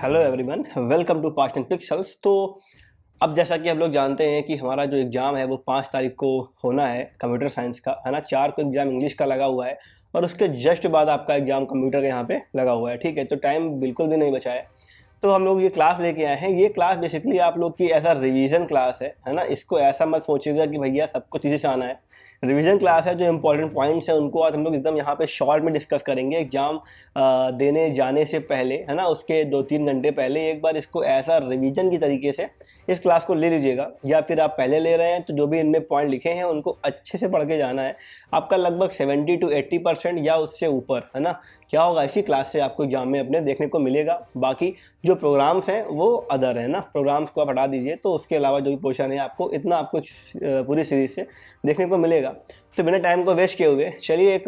Hello everyone, welcome to past and pixels. तो अब जैसा कि हम लोग जानते हैं कि हमारा जो एग्ज़ाम है वो 5 तारीख को होना है कंप्यूटर साइंस का, है ना। 4 को एग्ज़ाम इंग्लिश का लगा हुआ है और उसके जस्ट बाद आपका एग्ज़ाम कंप्यूटर का यहाँ पे लगा हुआ है, ठीक है। तो टाइम बिल्कुल भी नहीं बचा है। तो हम लोग ये क्लास लेके आए हैं। ये क्लास बेसिकली आप लोग की ऐसा रिवीजन क्लास है ना। इसको ऐसा मत सोचिएगा कि भैया सब कुछ इसी से आना है। रिवीजन क्लास है। जो इंपॉर्टेंट पॉइंट्स हैं उनको आज हम लोग एकदम यहाँ पे शॉर्ट में डिस्कस करेंगे। एग्जाम देने जाने से पहले, है ना, उसके 2-3 घंटे पहले एक बार इसको ऐसा रिवीजन की तरीके से इस क्लास को ले लीजिएगा, या फिर आप पहले ले रहे हैं तो जो भी इनमें पॉइंट लिखे हैं उनको अच्छे से पढ़ के जाना है। आपका लगभग 70 to 80% या उससे ऊपर, है ना, क्या होगा, इसी क्लास से आपको एग्जाम में अपने देखने को मिलेगा। बाकी जो प्रोग्राम्स हैं वो अदर है ना, प्रोग्राम्स को आप हटा दीजिए। तो उसके अलावा जो भी पोर्शन है आपको इतना आपको पूरी सीरीज से देखने को मिलेगा। तो बिना टाइम को वेस्ट किए हुए चलिए एक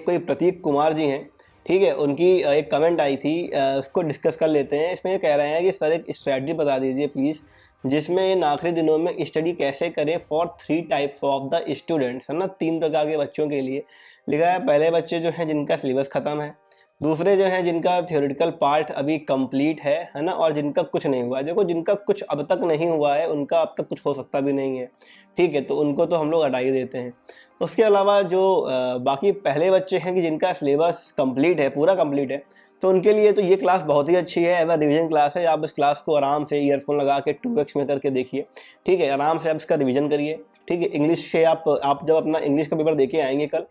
कोई प्रतीक कुमार जी हैं, ठीक है, उनकी एक कमेंट आई थी, उसको डिस्कस कर लेते हैं। इसमें ये कह रहे हैं कि सर एक स्ट्रैटेजी बता दीजिए प्लीज़, जिसमें इन आखिरी दिनों में स्टडी कैसे करें for 3 types of the students, है ना। 3 प्रकार के बच्चों के लिए लिखा है। पहले बच्चे जो हैं जिनका सिलेबस ख़त्म है, दूसरे जो हैं जिनका थ्योरेटिकल पार्ट अभी कंप्लीट है ना, और जिनका कुछ नहीं हुआ है। देखो, जिनका कुछ अब तक नहीं हुआ है उनका अब तक कुछ हो सकता भी नहीं है, ठीक है, तो उनको तो हम लोग हटा ही देते हैं। उसके अलावा जो बाकी पहले बच्चे हैं कि जिनका सिलेबस कंप्लीट है, पूरा कंप्लीट है, तो उनके लिए तो ये क्लास बहुत ही अच्छी है। एवं रिवीजन क्लास है। आप इस क्लास को आराम से ईयरफोन लगा के 2x में करके देखिए, ठीक है। आराम से आप इसका रिवीजन करिए, ठीक है। इंग्लिश से आप जब अपना इंग्लिश का पेपर देके आएंगे कल,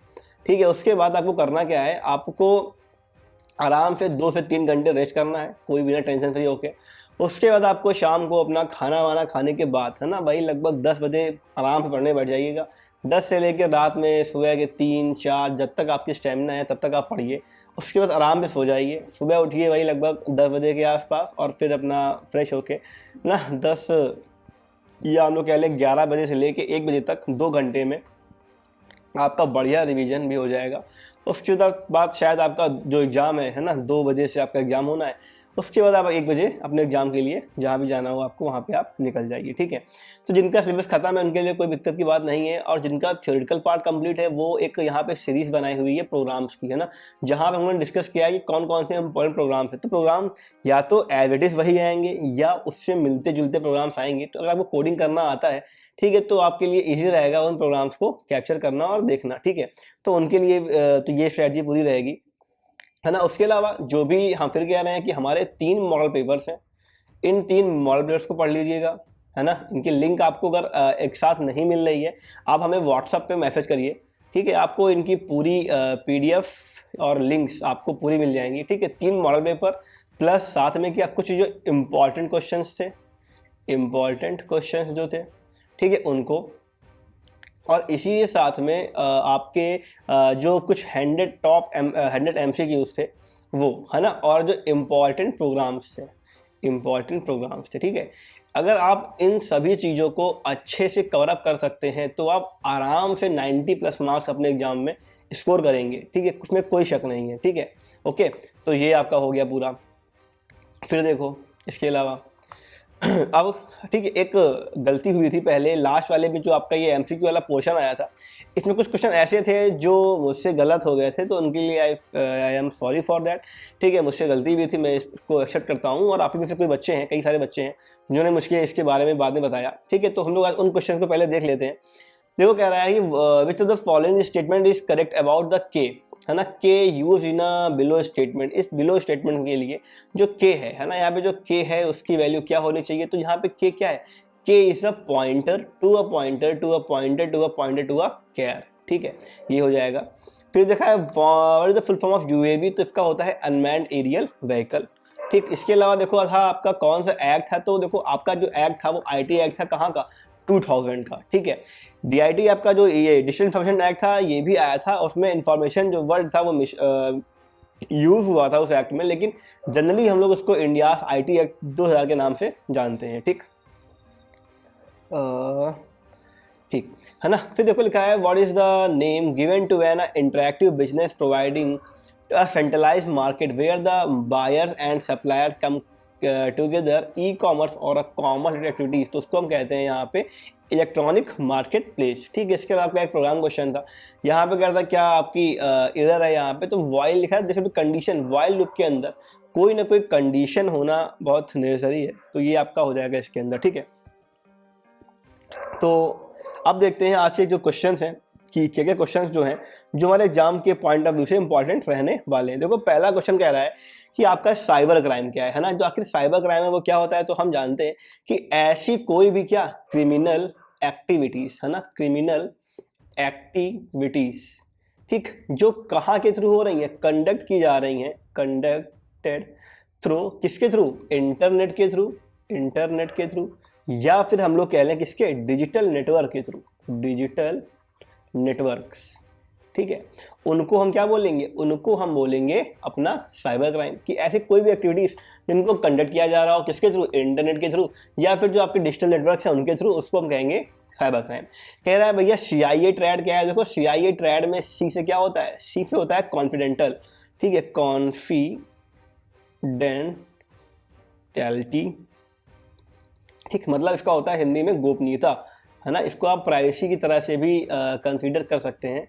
ठीक है, उसके बाद आपको करना क्या है, आपको आराम से 2 से 3 घंटे रेस्ट करना है, कोई बिना टेंशन फ्री होके। उसके बाद आपको शाम को अपना खाना वाना खाने के बाद, है ना भाई, लगभग 10 बजे आराम से पढ़ने बैठ जाइएगा। 10 से लेकर रात में सुबह के 3-4 जब तक आपकी स्टेमिना है तब तक आप पढ़िए। उसके बाद आराम से सो जाइए। सुबह उठिए भाई लगभग 10 बजे के आसपास, और फिर अपना फ्रेश होके ना 10 या हम लोग कह लें 11 बजे से लेके 1 बजे तक 2 घंटे में आपका बढ़िया रिवीजन भी हो जाएगा। उसके बाद शायद आपका जो एग्ज़ाम है ना, 2 बजे से आपका एग्ज़ाम होना है। उसके बाद आप 1 बजे अपने एग्ज़ाम के लिए जहाँ भी जाना हो आपको वहाँ पे आप निकल जाइए, ठीक है। तो जिनका सिलेबस खत्म है उनके लिए कोई दिक्कत की बात नहीं है, और जिनका थ्योरेटिकल पार्ट कंप्लीट है वो एक यहाँ पे सीरीज़ बनाई हुई है प्रोग्राम्स की, है ना, जहाँ पे हमने डिस्कस किया है कि कौन कौन से इंपॉर्टेंट प्रोग्राम्स है। तो प्रोग्राम या तो एज इट इज़ वही आएंगे या उससे मिलते जुलते प्रोग्राम्स आएंगे। तो अगर आपको कोडिंग करना आता है, ठीक है, तो आपके लिए इजी रहेगा उन प्रोग्राम्स को कैप्चर करना और देखना, ठीक है। तो उनके लिए तो ये स्ट्रैटेजी पूरी रहेगी, है ना। उसके अलावा जो भी हम फिर कह रहे हैं कि हमारे 3 मॉडल पेपर्स हैं, इन 3 मॉडल पेपर्स को पढ़ लीजिएगा, है ना। इनकी लिंक आपको अगर एक साथ नहीं मिल रही है, आप हमें व्हाट्सएप पे मैसेज करिए, ठीक है। आपको इनकी पूरी PDF और लिंक्स आपको पूरी मिल जाएंगी, ठीक है। 3 मॉडल पेपर प्लस साथ में क्या कुछ जो इम्पॉर्टेंट क्वेश्चंस जो थे, ठीक है, उनको, और इसी के साथ में आपके जो कुछ 100 MCQs थे वो, है ना, और जो इम्पॉर्टेंट प्रोग्राम्स थे, ठीक है। अगर आप इन सभी चीज़ों को अच्छे से कवर अप कर सकते हैं तो आप आराम से 90+ मार्क्स अपने एग्जाम में स्कोर करेंगे, ठीक है, उसमें कोई शक नहीं है, ठीक है। ओके, तो ये आपका हो गया पूरा। फिर देखो इसके अलावा अब, ठीक है, एक गलती हुई थी पहले लास्ट वाले में, जो आपका ये MCQ वाला पोर्शन आया था, इसमें कुछ क्वेश्चन ऐसे थे जो मुझसे गलत हो गए थे, तो उनके लिए I am sorry for that, ठीक है। मुझसे गलती भी थी, मैं इसको एक्सेप्ट करता हूँ। और आप में से कोई बच्चे हैं, कई सारे बच्चे हैं जिन्होंने मुझे इसके बारे में बाद में बताया, ठीक है। तो हम लोग आज उन क्वेश्चन को पहले देख लेते हैं। देखो, कह रहा है कि which of the following statement is correct about the के, है ना, के use in a below statement. इस बिलो स्टेटमेंट के लिए जो के है ना, यहाँ पे जो के है उसकी वैल्यू क्या होनी चाहिए। तो यहाँ पे के क्या है, K is a pointer to a pointer to a pointer to a pointer to a care, ठीक है, ये हो जाएगा। फिर देखा है what is the full form of UAV, तो इसका होता है अनमैन्ड एरियल व्हीकल, ठीक। इसके अलावा देखो था आपका कौन सा एक्ट था, तो देखो आपका जो एक्ट था वो IT एक्ट था, कहाँ का, 2000 का, ठीक है। DIT आपका जो ये डिजिटल इन्फॉर्मेशन एक्ट था ये भी आया था, उसमें इंफॉर्मेशन जो वर्ड था वो यूज हुआ था उस एक्ट में, लेकिन जनरली हम लोग उसको इंडिया IT एक्ट 2000 के नाम से जानते हैं, ठीक, ठीक है ना। फिर देखो लिखा है what is the name given to an interactive business providing a centralized market where the buyers and suppliers come together, e-commerce और कॉमर्स एक्टिविटीज। तो उसको हम कहते हैं यहाँ पे इलेक्ट्रॉनिक मार्केट प्लेस, ठीक है। इसके बाद आपका एक प्रोग्राम क्वेश्चन था, यहाँ पे क्या था, क्या आपकी इधर है यहाँ पे, तो वाइल लिखा है, देखो कंडीशन वाइल लूप के अंदर कोई ना कोई कंडीशन होना बहुत नेसेसरी है, तो ये आपका हो जाएगा इसके अंदर, ठीक है। तो अब देखते हैं आज के जो क्वेश्चंस हैं कि क्या क्या क्वेश्चंस जो हैं जो हमारे एग्जाम के पॉइंट ऑफ व्यू से इंपॉर्टेंट रहने वाले हैं। देखो पहला क्वेश्चन कह रहा है कि आपका साइबर क्राइम क्या है ना। जो आखिर साइबर क्राइम है वो क्या होता है, तो हम जानते हैं कि ऐसी कोई भी क्या क्रिमिनल एक्टिविटीज है ना, क्रिमिनल एक्टिविटीज, ठीक, जो कहाँ के थ्रू हो रही हैं, कंडक्ट की जा रही हैं, कंडक्टेड थ्रू किसके थ्रू, इंटरनेट के थ्रू, इंटरनेट के थ्रू, या फिर हम लोग कह लें किसके, डिजिटल नेटवर्क के थ्रू, डिजिटल नेटवर्क्स, ठीक है। उनको हम क्या बोलेंगे, उनको हम बोलेंगे अपना साइबर क्राइम। कि ऐसे कोई भी एक्टिविटीज जिनको कंडक्ट किया जा रहा हो किसके थ्रू, इंटरनेट के थ्रू, या फिर जो आपके डिजिटल नेटवर्क्स हैं उनके थ्रू, उसको हम कहेंगे साइबर क्राइम। कह रहा है भैया CIA ट्रेड क्या है। देखो CIA ट्रेड में सी से क्या होता है, सी से होता है कॉन्फिडेंटल, ठीक है, कॉन्फिडेंटैलिटी, ठीक, मतलब इसका होता है हिंदी में गोपनीयता, है ना। इसको आप प्राइवेसी की तरह से भी कंसीडर कर सकते हैं,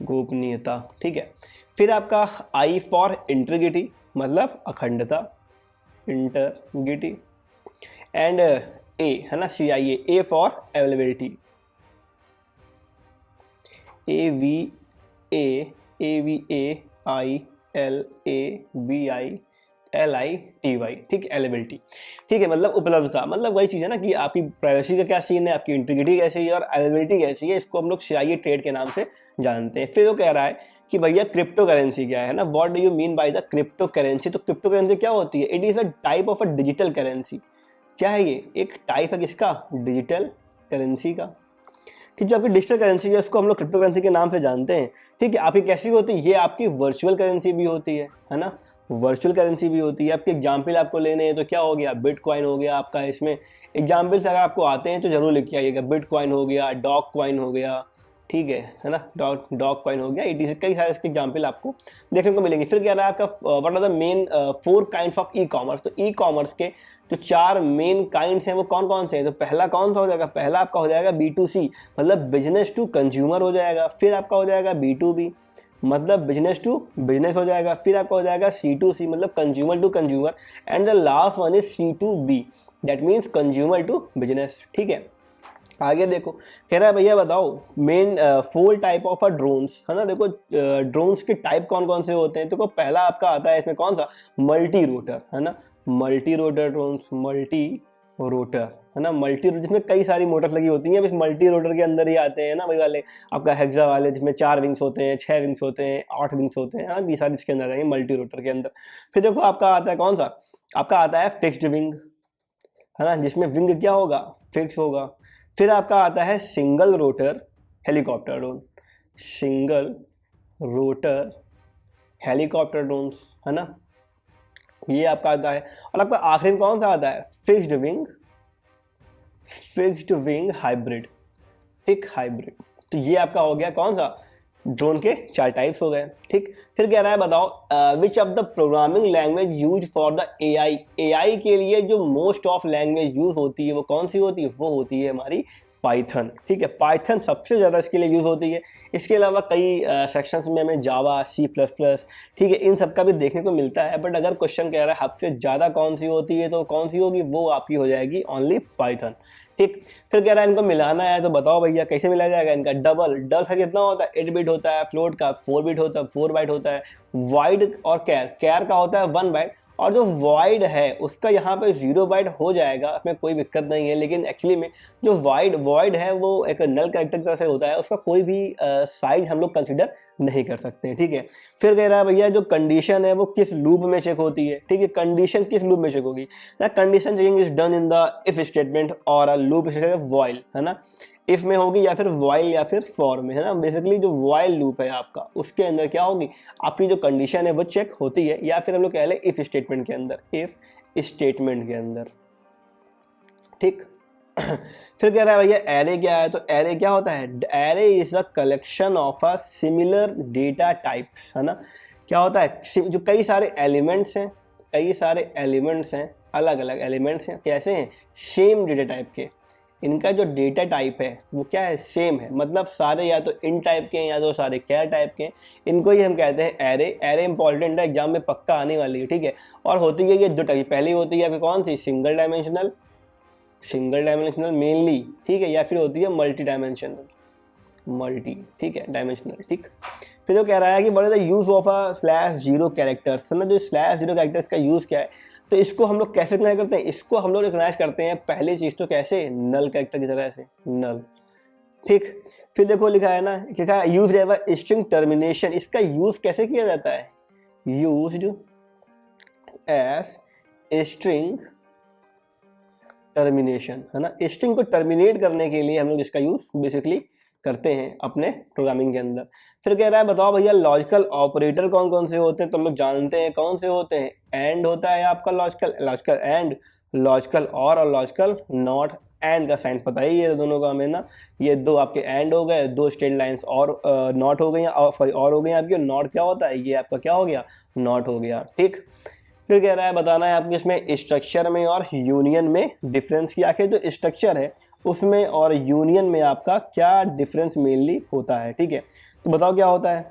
गोपनीयता, ठीक है। फिर आपका I फॉर इंटीग्रिटी, मतलब अखंडता, इंटीग्रिटी, एंड A है ना, CIA, A for availability, AVAILABILITY, ठीक, अवेलेबिलिटी, ठीक है, मतलब उपलब्धता। मतलब वही चीज़ है ना कि आपकी प्राइवेसी का क्या सीन है, आपकी इंटीग्रिटी कैसी है और अवेलेबिलिटी कैसी है, इसको हम लोग CIA ट्रेड के नाम से जानते हैं। फिर वो कह रहा है कि भैया क्रिप्टो करेंसी क्या है ना, what do you mean by the crypto currency. तो क्रिप्टो करेंसी क्या होती है, it is a type of a digital currency. क्या है ये, एक टाइप है किसका, डिजिटल करेंसी का, कि जो आपकी डिजिटल करेंसी है उसको हम लोग क्रिप्टो करेंसी के नाम से जानते हैं, ठीक है। आपकी कैसी होती है, ये आपकी वर्चुअल करेंसी भी होती है ना, वर्चुअल करेंसी भी होती है। आपके एग्जाम्पल आपको लेने हैं तो क्या हो गया, बिटकॉइन हो गया आपका। इसमें एग्जाम्पल्स अगर आपको आते हैं तो जरूर लिख के आइएगा, बिटकॉइन हो गया, डॉग कॉइन हो गया, ठीक है ना, डॉग कॉइन हो गया, ETC, कई सारे इसके एग्जाम्पल आपको देखने को मिलेंगे। फिर क्या रहा है आपका, what are the main 4 kinds of E commerce. तो ई कॉमर्स के जो 4 मेन काइंड्स हैं वो कौन कौन से हैं। तो पहला कौन सा हो जाएगा, पहला आपका हो जाएगा B2C, मतलब बिजनेस टू कंज्यूमर हो जाएगा। फिर आपका हो जाएगा B2B, मतलब बिजनेस टू बिजनेस हो जाएगा। फिर आपका हो जाएगा C2C, मतलब consumer to consumer, and the last one is C2B, that means consumer to business, ठीक है। आगे देखो, कह रहा है भैया बताओ मेन 4 टाइप ऑफ ड्रोन्स, है ना। देखो ड्रोन्स के टाइप कौन कौन से होते हैं। देखो पहला आपका आता है इसमें कौन सा, मल्टी रोटर, है ना, multi rotor drones, multi rotor, है ना, मल्टी, जिसमें कई सारी मोटर्स लगी होती हैं। अब इस मल्टी रोटर के अंदर ही आते हैं ना वही वाले आपका हेक्सा वाले, जिसमें 4 विंग्स होते हैं, 6 विंग्स होते हैं, 8 विंग्स होते हैं, है ना, ये सारे इसके अंदर आएंगे मल्टी रोटर के अंदर। फिर देखो आपका आता है कौन सा, आपका आता है फिक्स्ड विंग, है ना, जिसमें विंग क्या होगा, फिक्स होगा। फिर आपका आता है single rotor helicopter drone, single rotor helicopter drones, है ना, ये आपका आता है। और आपका आखिरी में कौन सा आता है, फिक्स्ड विंग हाइब्रिड, एक हाइब्रिड। तो ये आपका हो गया कौन सा, ड्रोन के 4 टाइप्स हो गए, ठीक। फिर कह रहा है बताओ which of the programming language use for the AI के लिए जो मोस्ट ऑफ लैंग्वेज यूज होती है वो कौन सी होती है, वो होती है हमारी पाइथन, ठीक है। पाइथन सबसे ज़्यादा इसके लिए यूज़ होती है। इसके अलावा कई सेक्शंस में हमें जावा, C++, ठीक है, इन सब का भी देखने को मिलता है। बट अगर क्वेश्चन कह रहा है सबसे ज़्यादा कौन सी होती है तो कौन सी होगी, वो आपकी हो जाएगी ओनली पाइथन, ठीक। फिर कह रहा है इनको मिलाना है तो बताओ भैया कैसे मिलाया जाएगा इनका। डबल का कितना होता है, 8 बिट होता है, फ्लोट का 4 बिट होता है, 4 बाइट होता है, वाइड और कैर का होता है 1 बाइट, और जो वाइड है उसका यहाँ पे 0 बाइट हो जाएगा, उसमें कोई दिक्कत नहीं है। लेकिन एक्चुअली में जो वाइड है वो एक नल कैरेक्टर की तरह से होता है, उसका कोई भी साइज हम लोग कंसिडर नहीं कर सकते हैं, ठीक है। फिर कह रहा है भैया जो कंडीशन है वो किस लूप में चेक होती है, ठीक है, कंडीशन किस लूप में चेक होगी। Condition checking is done in the if statement और अ लूप व्हाइल, है ना, इफ में होगी या फिर व्हाइल या फिर फॉर में, है ना। बेसिकली जो व्हाइल लूप है आपका उसके अंदर क्या होगी, आपकी जो कंडीशन है वो चेक होती है, या फिर हम लोग कह लें इफ स्टेटमेंट के अंदर, इफ स्टेटमेंट के अंदर, ठीक। फिर कह रहा है भैया एरे क्या है। तो एरे क्या होता है, array is the collection of a similar data types, है ना। क्या होता है, जो कई सारे एलिमेंट्स हैं, अलग अलग एलिमेंट्स हैं, कैसे हैं, सेम डेटा टाइप के, इनका जो डेटा टाइप है वो क्या है, सेम है, मतलब सारे या तो इन टाइप के हैं या तो सारे कैर टाइप के हैं। इनको ही हम कहते हैं एरे। एरे इंपॉर्टेंट है, एग्जाम में पक्का आने वाली है, ठीक है। और होती है ये दो टाइप, पहली होती है आपकी कौन सी, सिंगल डायमेंशनल मेनली, ठीक है, या फिर होती है मल्टी डायमेंशनल, ठीक है, डायमेंशनल, ठीक। फिर तो कह रहा है कि what is the use of a slash zero characters, ना जो स्लैश जीरो कैरेक्टर्स का यूज़ क्या है। तो इसको हम लोग कैसे रिकॉग्नाइज करते हैं, इसको हम लोग रिकॉग्नाइज करते हैं पहली चीज़ तो कैसे, नल कैरेक्टर की तरह से, नल, ठीक। फिर देखो लिखा है ना, लिखा है यूज एवर स्ट्रिंग टर्मिनेशन, इसका यूज कैसे किया जाता है, यूज्ड एज स्ट्रिंग टर्मिनेशन, है ना। स्ट्रिंग को टर्मिनेट करने के लिए हम लोग इसका यूज बेसिकली करते हैं अपने प्रोग्रामिंग के अंदर। फिर कह रहा है बताओ भैया लॉजिकल ऑपरेटर कौन कौन से होते हैं, तो हम लोग जानते हैं कौन से होते हैं, एंड होता है आपका लॉजिकल एंड, लॉजिकल और लॉजिकल नॉट। एंड का साइन पता ही है दोनों का हमें ना, ये दो आपके एंड हो गए, दो स्ट्रेट लाइंस और नॉट हो गई, सॉरी और हो गई आपकी, नॉट क्या होता है, ये आपका क्या हो गया, नॉट हो गया, ठीक। फिर कह रहा है बताना है आपके इसमें स्ट्रक्चर में और यूनियन में डिफरेंस, की आखिर जो स्ट्रक्चर है उसमें और यूनियन में आपका क्या डिफरेंस मेनली होता है, ठीक है। तो बताओ क्या होता है,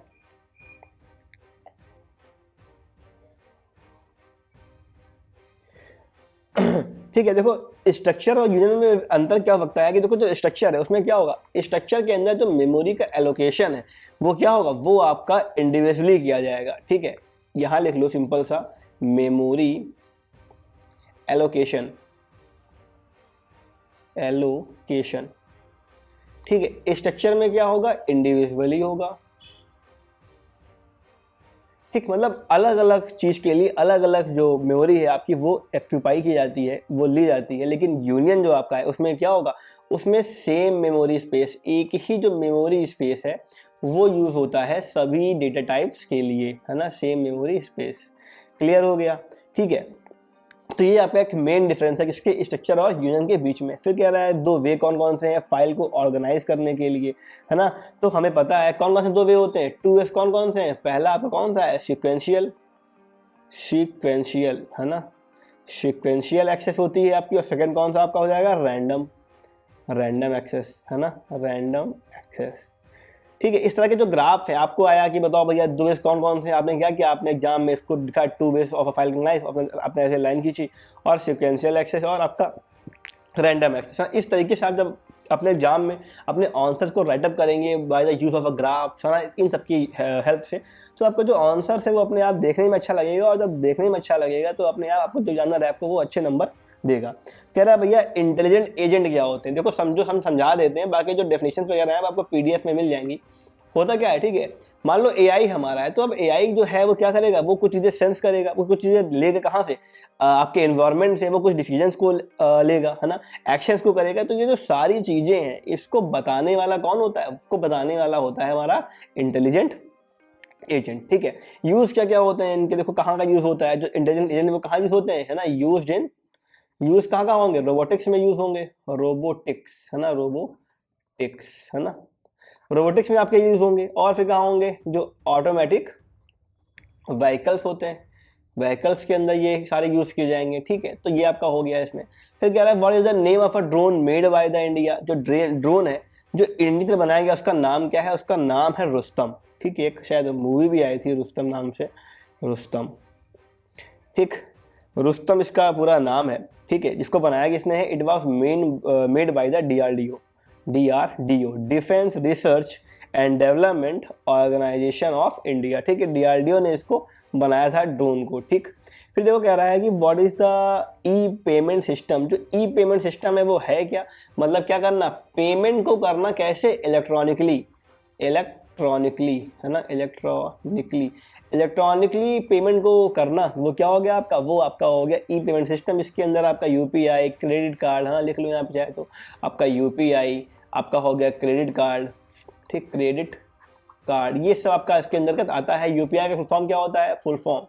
ठीक है। देखो स्ट्रक्चर और यूनियन में अंतर क्या हो सकता है कि देखो जो स्ट्रक्चर है उसमें क्या होगा, स्ट्रक्चर के अंदर जो मेमोरी का एलोकेशन है वो क्या होगा, वो आपका इंडिविजुअली किया जाएगा, ठीक है। यहां लिख लो सिंपल सा, मेमोरी एलोकेशन, ठीक है। स्ट्रक्चर में क्या होगा, इंडिविजुअली होगा, ठीक। मतलब अलग अलग चीज़ के लिए अलग अलग जो मेमोरी है आपकी वो एक्यूपाई की जाती है, वो ली जाती है। लेकिन यूनियन जो आपका है उसमें क्या होगा, उसमें सेम मेमोरी स्पेस, एक ही जो मेमोरी स्पेस है वो यूज़ होता है सभी डेटा टाइप्स के लिए, है ना, सेम मेमोरी स्पेस। क्लियर हो गया, ठीक है। तो ये आपका एक मेन डिफरेंस है किसके, स्ट्रक्चर और यूनियन के बीच में। फिर कह रहा है दो वे कौन कौन से हैं फाइल को ऑर्गेनाइज करने के लिए, है ना। तो हमें पता है कौन कौन से दो वे होते हैं, टू वेज कौन कौन से हैं, पहला आपका कौन सा है, सीक्वेंशियल, है ना, सीक्वेंशियल एक्सेस होती है आपकी। और सेकंड कौन सा आपका हो जाएगा, रैंडम एक्सेस, है ना, रैंडम एक्सेस, ठीक है। इस तरह के जो ग्राफ है आपको आया कि बताओ भैया दो वेज कौन कौन से, आपने क्या किया, आपने एग्जाम में इसको दिखा two ways of a file organise, आपने ऐसे लाइन खींची, और सीक्वेंशियल एक्सेस और आपका रैंडम एक्सेस। इस तरीके से आप जब अपने एग्जाम में अपने आंसर्स को राइटअप करेंगे by the use of a graph, इन सब की हेल्प से, तो आपका जो आंसर है वो अपने आप देखने में अच्छा लगेगा, और जब देखने में अच्छा लगेगा तो अपने आप आपको जो एग्जामिनर है आपको वो अच्छे नंबर देगा। कह रहा है भैया इंटेलिजेंट एजेंट क्या होते हैं, देखो समझो, हम समझा देते हैं, बाकी जो डेफिनेशन वगैरह है आपको पीडीएफ में मिल जाएंगी। होता क्या है, ठीक है, मान लो एआई हमारा है, तो अब एआई जो है वो क्या करेगा, वो कुछ चीज़ें सेंस करेगा, वो कुछ चीज़ें लेगा कहाँ से, आपके एनवायरनमेंट से, वो कुछ डिसीजंस को लेगा, है ना, एक्शंस को करेगा। तो ये जो सारी चीज़ें हैं इसको बताने वाला कौन होता है, उसको बताने वाला होता है हमारा इंटेलिजेंट एजेंट, ठीक है। यूज क्या क्या होते हैं इनके, देखो कहाँ का यूज होता है, जो इंटेलिजेंट एजेंट वो कहाँ यूज होते हैं, है ना, यूज कहाँ कहाँ होंगे, रोबोटिक्स में यूज होंगे, रोबोटिक्स, है ना, रोबोटिक्स, है ना, रोबोटिक्स में आपके यूज होंगे। और फिर कहाँ होंगे, जो ऑटोमेटिक व्हीकल्स होते हैं, व्हीकल्स के अंदर ये सारे यूज किए जाएंगे, ठीक है। तो ये आपका हो गया इसमें। फिर कह रहा है what is the name of a drone made by the India, जो ड्रोन है जो इंडिया से बनाया गया उसका नाम क्या है, उसका नाम है रुस्तम, ठीक है। एक शायद मूवी भी आई थी रुस्तम नाम से, रुस्तम, ठीक, रुस्तम इसका पूरा नाम है, ठीक है। जिसको बनाया किसने है, it was made by the DRDO, defence research and development organisation of India, ठीक है। डीआरडीओ ने इसको बनाया था ड्रोन को, ठीक। फिर देखो कह रहा है कि what is the E payment system, जो ई पेमेंट सिस्टम है वो है क्या, मतलब क्या करना, पेमेंट को करना कैसे, इलेक्ट्रॉनिकली, है ना, इलेक्ट्रॉनिकली पेमेंट को करना, वो क्या हो गया आपका, वो आपका हो गया ई पेमेंट सिस्टम। इसके अंदर आपका यूपीआई, क्रेडिट कार्ड, हाँ लिख लो यहाँ पे चाहे तो, आपका यूपीआई आपका हो गया, क्रेडिट कार्ड, ठीक, क्रेडिट कार्ड, ये सब आपका इसके अंदर आता है। यूपीआई का फुल फॉर्म क्या होता है, फुल फॉर्म,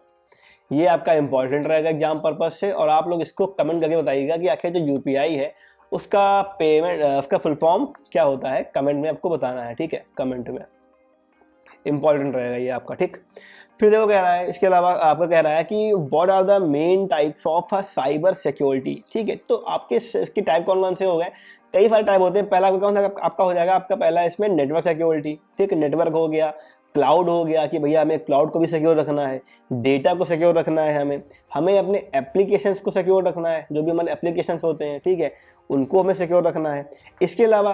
ये आपका इंपॉर्टेंट रहेगा एग्जाम पर्पज से, और आप लोग इसको कमेंट करके बताइएगा कि आखिर जो यूपीआई है उसका पेमेंट, उसका फुल फॉर्म क्या होता है, कमेंट में आपको बताना है, ठीक है, कमेंट में इंपॉर्टेंट रहेगा ये आपका, ठीक। फिर देखो कह रहा है, इसके अलावा आपका कह रहा है कि what are the main types of cyber security. ठीक है, तो आपके इसके टाइप कौन कौन से हो गए, कई सारे टाइप होते हैं। पहला कौन सा आपका हो जाएगा, आपका पहला इसमें नेटवर्क सिक्योरिटी। ठीक है, नेटवर्क हो गया, क्लाउड हो गया कि भैया हमें क्लाउड को भी सिक्योर रखना है, डेटा को सिक्योर रखना है, हमें अपने एप्लीकेशंस को सिक्योर रखना है, जो भी हमारे एप्लीकेशंस होते हैं, ठीक है, उनको हमें सिक्योर रखना है। इसके अलावा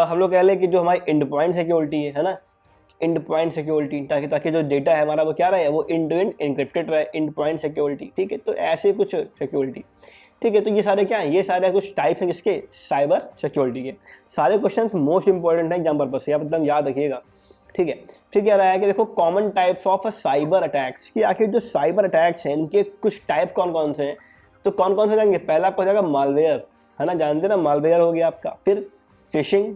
हम लोग कह लें कि जो हमारी एंड पॉइंट सिक्योरिटी है ना, एंड पॉइंट सिक्योरिटी, ताकि जो डेटा है हमारा वो क्या रहे, वो एंड टू एंड एन्क्रिप्टेड रहे, एंड पॉइंट सिक्योरिटी। ठीक है, तो ऐसे कुछ सिक्योरिटी। ठीक है, तो ये सारे क्या हैं, ये सारे कुछ टाइप्स हैं किसके, साइबर सिक्योरिटी के। सारे क्वेश्चंस मोस्ट इंपॉर्टेंट हैं एग्जाम पर्पस से, आप एकदम याद रखिएगा। ठीक है, फिर क्या रहा है कि देखो common types of cyber attacks, कि आखिर जो साइबर अटैक्स हैं इनके कुछ टाइप कौन कौन से हैं, तो कौन कौन से जाएंगे। पहला आपको हो जाएगा मालवेयर, है ना, जानते ना, मालवेयर हो गया आपका। फिर फिशिंग,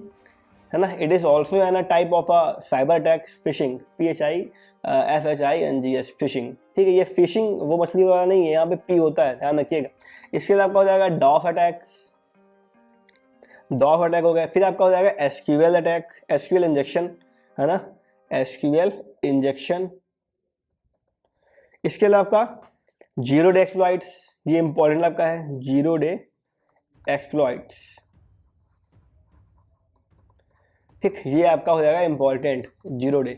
है ना, it is also an type of a cyber attacks, fishing, PHISHINGS, fishing. ठीक है, ये फिशिंग वो मछली वाला नहीं है, यहाँ पे पी होता है, ध्यान रखिएगा। इसके बाद आपका हो जाएगा डॉफ अटैक्स, डॉफ अटैक हो गया। फिर आपका हो जाएगा SQL अटैक, SQL इंजेक्शन, है ना, SQL इंजेक्शन। इसके अलावा आपका जीरो डे एक्सप्लॉइट्स, ये इंपॉर्टेंट आपका है, जीरो डे एक्सप्लॉइट्स। ठीक, ये आपका हो जाएगा इंपॉर्टेंट, जीरो डे।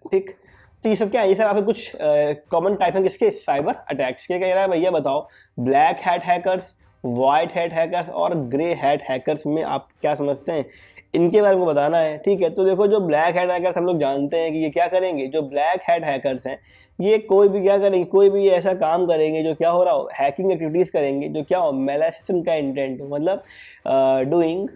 ठीक, तो ये सब क्या है, ये सब आपके कुछ कॉमन टाइप हैं किसके, साइबर अटैक्स के। कह रहा है भैया बताओ black hat hackers, white hat hackers और ग्रे हैट हैकर्स में आप क्या समझते हैं, इनके बारे में बताना है। ठीक है, तो देखो जो ब्लैक हैट हैकर्स हम लोग जानते हैं कि ये क्या करेंगे, जो ब्लैक हैट हैकर्स हैं ये कोई भी क्या करेंगे, कोई भी ऐसा काम करेंगे जो क्या हो रहा हो, हैकिंग एक्टिविटीज़ करेंगे जो क्या हो, मैलिशियस उनका इंटेंट हो, मतलब डूइंग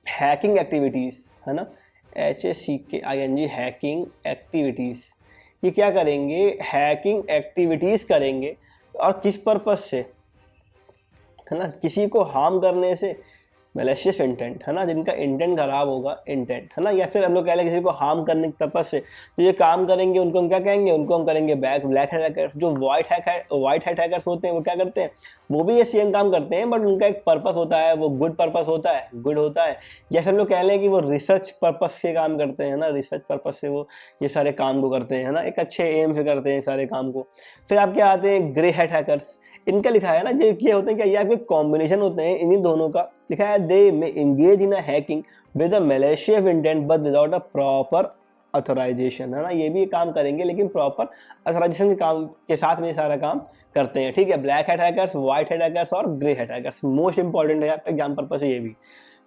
हैकिंग एक्टिविटीज़, है ना, HACKING, हैकिंग एक्टिविटीज़। ये क्या करेंगे, हैकिंग एक्टिविटीज़ करेंगे, और किस पर्पस से, है ना, किसी को हार्म करने से, मैलिशियस इंटेंट, है ना, जिनका इंटेंट खराब होगा, इंटेंट, है ना, या फिर हम लोग कह लें किसी को हार्म करने के पर्पस से तो ये काम करेंगे, उनको हम क्या कहेंगे, उनको हम करेंगे ब्लैक हैट हैकर्स। जो वाइट हैट हैकर्स होते हैं वो क्या करते हैं, वो भी ये सेम काम करते हैं, बट उनका एक पर्पस होता है, वो गुड पर्पस होता है, गुड होता है। जैसे हम लोग कह लें कि वो रिसर्च पर्पस से काम करते हैं ना, रिसर्च पर्पस से वो ये सारे काम को करते हैं, है ना, एक अच्छे एम से करते हैं सारे काम को। फिर आपके आते हैं ग्रे हैट हैकर्स, इनका लिखा है ना, जो ये होते हैं क्या, ये आपके कॉम्बिनेशन होते हैं इन्हीं दोनों का। लिखा है they may engage in a hacking with a malicious intent but without a proper authorisation, है ना, ये भी काम करेंगे लेकिन प्रॉपर ऑथराइजेशन के काम के साथ में ये सारा काम करते हैं। ठीक है, black hat hackers, white hat hackers और grey hat hackers most important है आपका एग्जाम पर्पस से ये भी।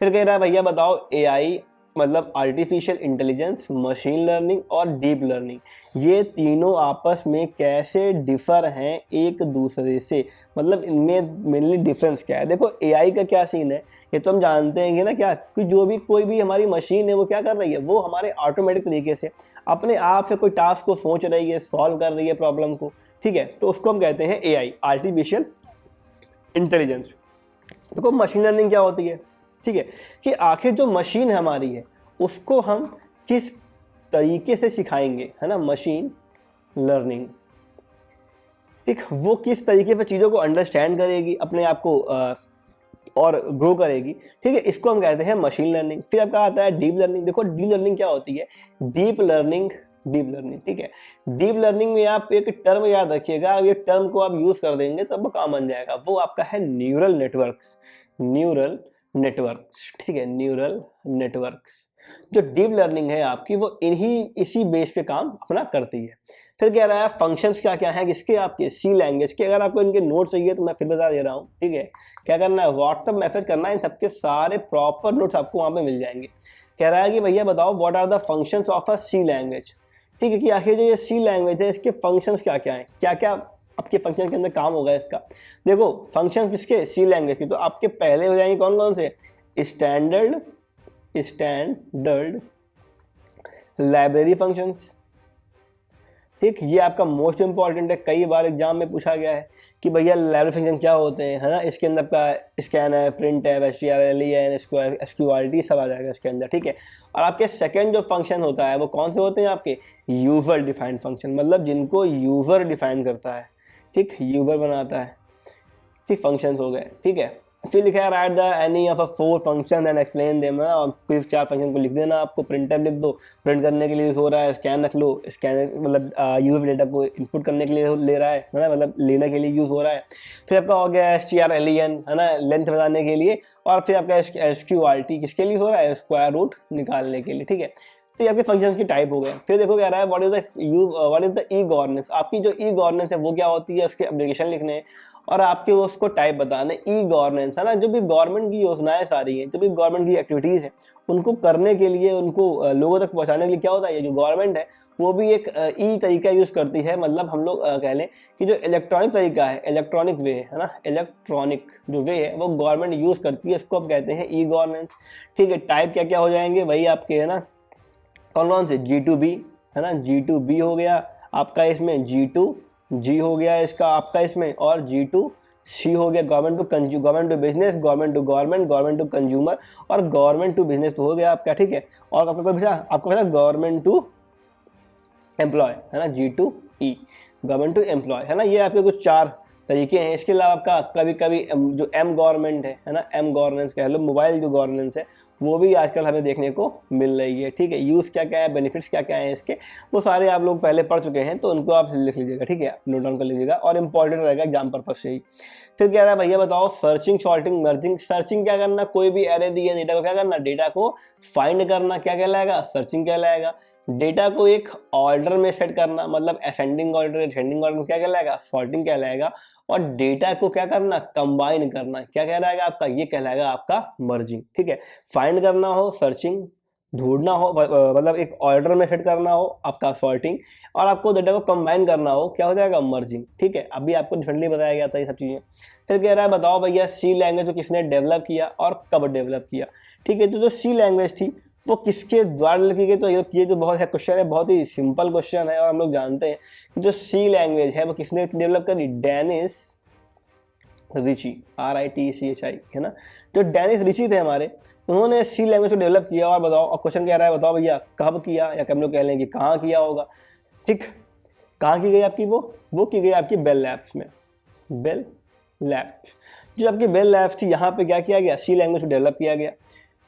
फिर कह रहा है भैया बताओ AI मतलब आर्टिफिशियल इंटेलिजेंस, मशीन लर्निंग और डीप लर्निंग, ये तीनों आपस में कैसे डिफर हैं एक दूसरे से, मतलब इनमें मेनली डिफरेंस क्या है। देखो AI का क्या सीन है, ये तो हम जानते हैं कि ना क्या, कि जो भी कोई भी हमारी मशीन है वो क्या कर रही है, वो हमारे ऑटोमेटिक तरीके से अपने आप से कोई टास्क को सोच रही है, सॉल्व कर रही है प्रॉब्लम को। ठीक है, तो उसको हम कहते हैं AI, आर्टिफिशियल इंटेलिजेंस। देखो मशीन लर्निंग क्या होती है, ठीक है, कि आखिर जो मशीन हमारी है उसको हम किस तरीके से सिखाएंगे, है ना, मशीन लर्निंग। ठीक, वो किस तरीके पर चीज़ों को अंडरस्टैंड करेगी, अपने आप को और ग्रो करेगी। ठीक है, इसको हम कहते हैं मशीन लर्निंग। फिर आपका आता है डीप लर्निंग। देखो डीप लर्निंग क्या होती है, डीप लर्निंग, ठीक है, डीप लर्निंग में आप एक टर्म याद रखिएगा, ये टर्म को आप यूज कर देंगे तो वो काम बन जाएगा, वो आपका है न्यूरल नेटवर्क्स, न्यूरल नेटवर्क्स। ठीक है, न्यूरल नेटवर्क्स। जो डीप लर्निंग है आपकी वो इसी बेस पे काम अपना करती है। फिर कह रहा है फंक्शंस क्या क्या हैं किसके, आपके सी लैंग्वेज के। अगर आपको इनके नोट्स चाहिए तो मैं फिर बता दे रहा हूँ। ठीक है, क्या करना है, व्हाट्सएप मैसेज करना है, इन सबके सारे प्रॉपर नोट्स आपको वहाँ पे मिल जाएंगे। कह रहा है कि भैया बताओ what are the functions of a C language. ठीक है, कि आखिर जो ये सी लैंग्वेज है इसके फंक्शंस क्या क्या हैं, क्या क्या आपके फंक्शन के अंदर काम होगा इसका। देखो फंक्शंस किसके, सी लैंग्वेज के, तो आपके पहले हो जाएंगे कौन कौन से, स्टैंडर्ड लाइब्रेरी फंक्शंस। ठीक, ये आपका मोस्ट इंपॉर्टेंट है, कई बार एग्जाम में पूछा गया है कि भैया लाइब्रेरी फंक्शन क्या होते हैं, है ना। इसके अंदर का स्कैन है, प्रिंट है, strlen, sqrt सब आ जाएगा इसके अंदर। ठीक है, और आपके सेकंड जो फंक्शन होता है वो कौन से होते हैं, आपके यूजर डिफाइंड फंक्शन, मतलब जिनको यूजर डिफाइन करता है। ठीक, यूजर बनाता है। ठीक, फंक्शंस हो गए। ठीक है, फिर लिखा है right the any of a 4 function and explain them, है ना, कोई 4 फंक्शन को लिख देना, आपको प्रिंटर लिख दो, प्रिंट करने के लिए यूज हो रहा है, स्कैन रख लो, स्कैन मतलब यूज डेटा को इनपुट करने के लिए ले रहा है ना, मतलब लेने के लिए यूज हो रहा है। फिर आपका हो गया strlen, है ना, लेंथ बताने के लिए, और फिर आपका sqrt किसके लिए हो रहा है, स्क्वायर रूट निकालने के लिए, ठीक है। तो ये आपके फंक्शंस की टाइप हो गए। फिर देखो क्या रहा है, what is the e governance, आपकी जो ई गवर्नेंस है वो क्या होती है, उसके एप्लीकेशन लिखने हैं और आपके उसको टाइप बताने। ई गवर्नेंस, है ना, जो भी गवर्नमेंट की योजनाएं सारी हैं, जो भी गवर्नमेंट की एक्टिविटीज़ हैं, उनको करने के लिए, उनको लोगों तक पहुंचाने के लिए क्या होता है, ये जो गवर्नमेंट है वो भी एक ई तरीका यूज़ करती है। मतलब हम लोग कह लें कि जो इलेक्ट्रॉनिक तरीका है, इलेक्ट्रॉनिक वे है ना, इलेक्ट्रॉनिक जो वे है वो गवर्नमेंट यूज़ करती है, इसको आप कहते हैं ई गवर्नेंस, ठीक है। टाइप क्या क्या हो जाएंगे, वही आपके, है ना, कौन से, G2B, है ना, G2B हो गया आपका, इसमें G2G हो गया इसका आपका इसमें, और G2C हो गया, government to business, government to government, government to consumer, और गवर्नमेंट टू बिजनेस तो हो गया आपका, ठीक है। और आपका कोई आपको पता गवर्नमेंट टू एम्प्लॉय, है ना, G2E, गवर्नमेंट टू एम्प्लॉय, है ना। ये आपके कुछ 4 तरीके हैं। इसके अलावा आपका कभी कभी जो एम गवर्नमेंट है ना, एम गवर्नेंस कह लो, मोबाइल जो गवर्नेंस है वो भी आजकल हमें देखने को मिल रही है, ठीक है। यूज़ क्या क्या है, बेनिफिट्स क्या क्या है इसके, वो सारे आप लोग पहले पढ़ चुके हैं, तो उनको आप लिख लीजिएगा, ठीक है, नोट डाउन कर लीजिएगा, और इंपॉर्टेंट रहेगा एग्जाम पर्पज से ही। फिर क्या रहा है भैया, बताओ सर्चिंग, सॉर्टिंग, मर्जिंग। सर्चिंग क्या करना, कोई भी एरे दिया डेटा को क्या करना, डेटा को फाइंड करना, क्या कहलाएगा, सर्चिंग कहलाएगा। डेटा को एक ऑर्डर में सेट करना, मतलब असेंडिंग ऑर्डर, डिसेंडिंग ऑर्डर में क्या कहलाएगा, सॉर्टिंग कहलाएगा। और डेटा को क्या करना, कंबाइन करना, क्या कहलाएगा आपका, ये कहलाएगा आपका मर्जिंग, ठीक है। फाइंड करना हो सर्चिंग, ढूंढना हो मतलब एक ऑर्डर में सेट करना हो आपका सॉर्टिंग, और आपको डेटा को कंबाइन करना हो, क्या हो जाएगा, मर्जिंग, ठीक है। अभी आपको डिफरेंटली बताया गया था ये सब चीज़ें। फिर कह रहा है बताओ भैया सी लैंग्वेज को किसने डेवलप किया और कब डेवलप किया, ठीक है। तो जो सी लैंग्वेज थी वो किसके द्वारा लिखी गई, तो ये जो बहुत है क्वेश्चन है, बहुत ही सिंपल क्वेश्चन है, और हम लोग जानते हैं कि जो सी लैंग्वेज है वो किसने डेवलप करी, डेनिस रिची, RITCHI, है ना। जो डेनिस रिची थे हमारे, उन्होंने सी लैंग्वेज को डेवलप किया। और बताओ, और क्वेश्चन कह रहा है बताओ भैया कब किया, या हम लोग कह लें कि कहाँ किया होगा, ठीक। कहाँ की गई आपकी, वो की गई आपकी बेल लैब्स में, बेल लैब्स। जो आपकी बेल लैब्स थी, यहाँ पे क्या किया गया, सी लैंग्वेज को डेवलप किया गया,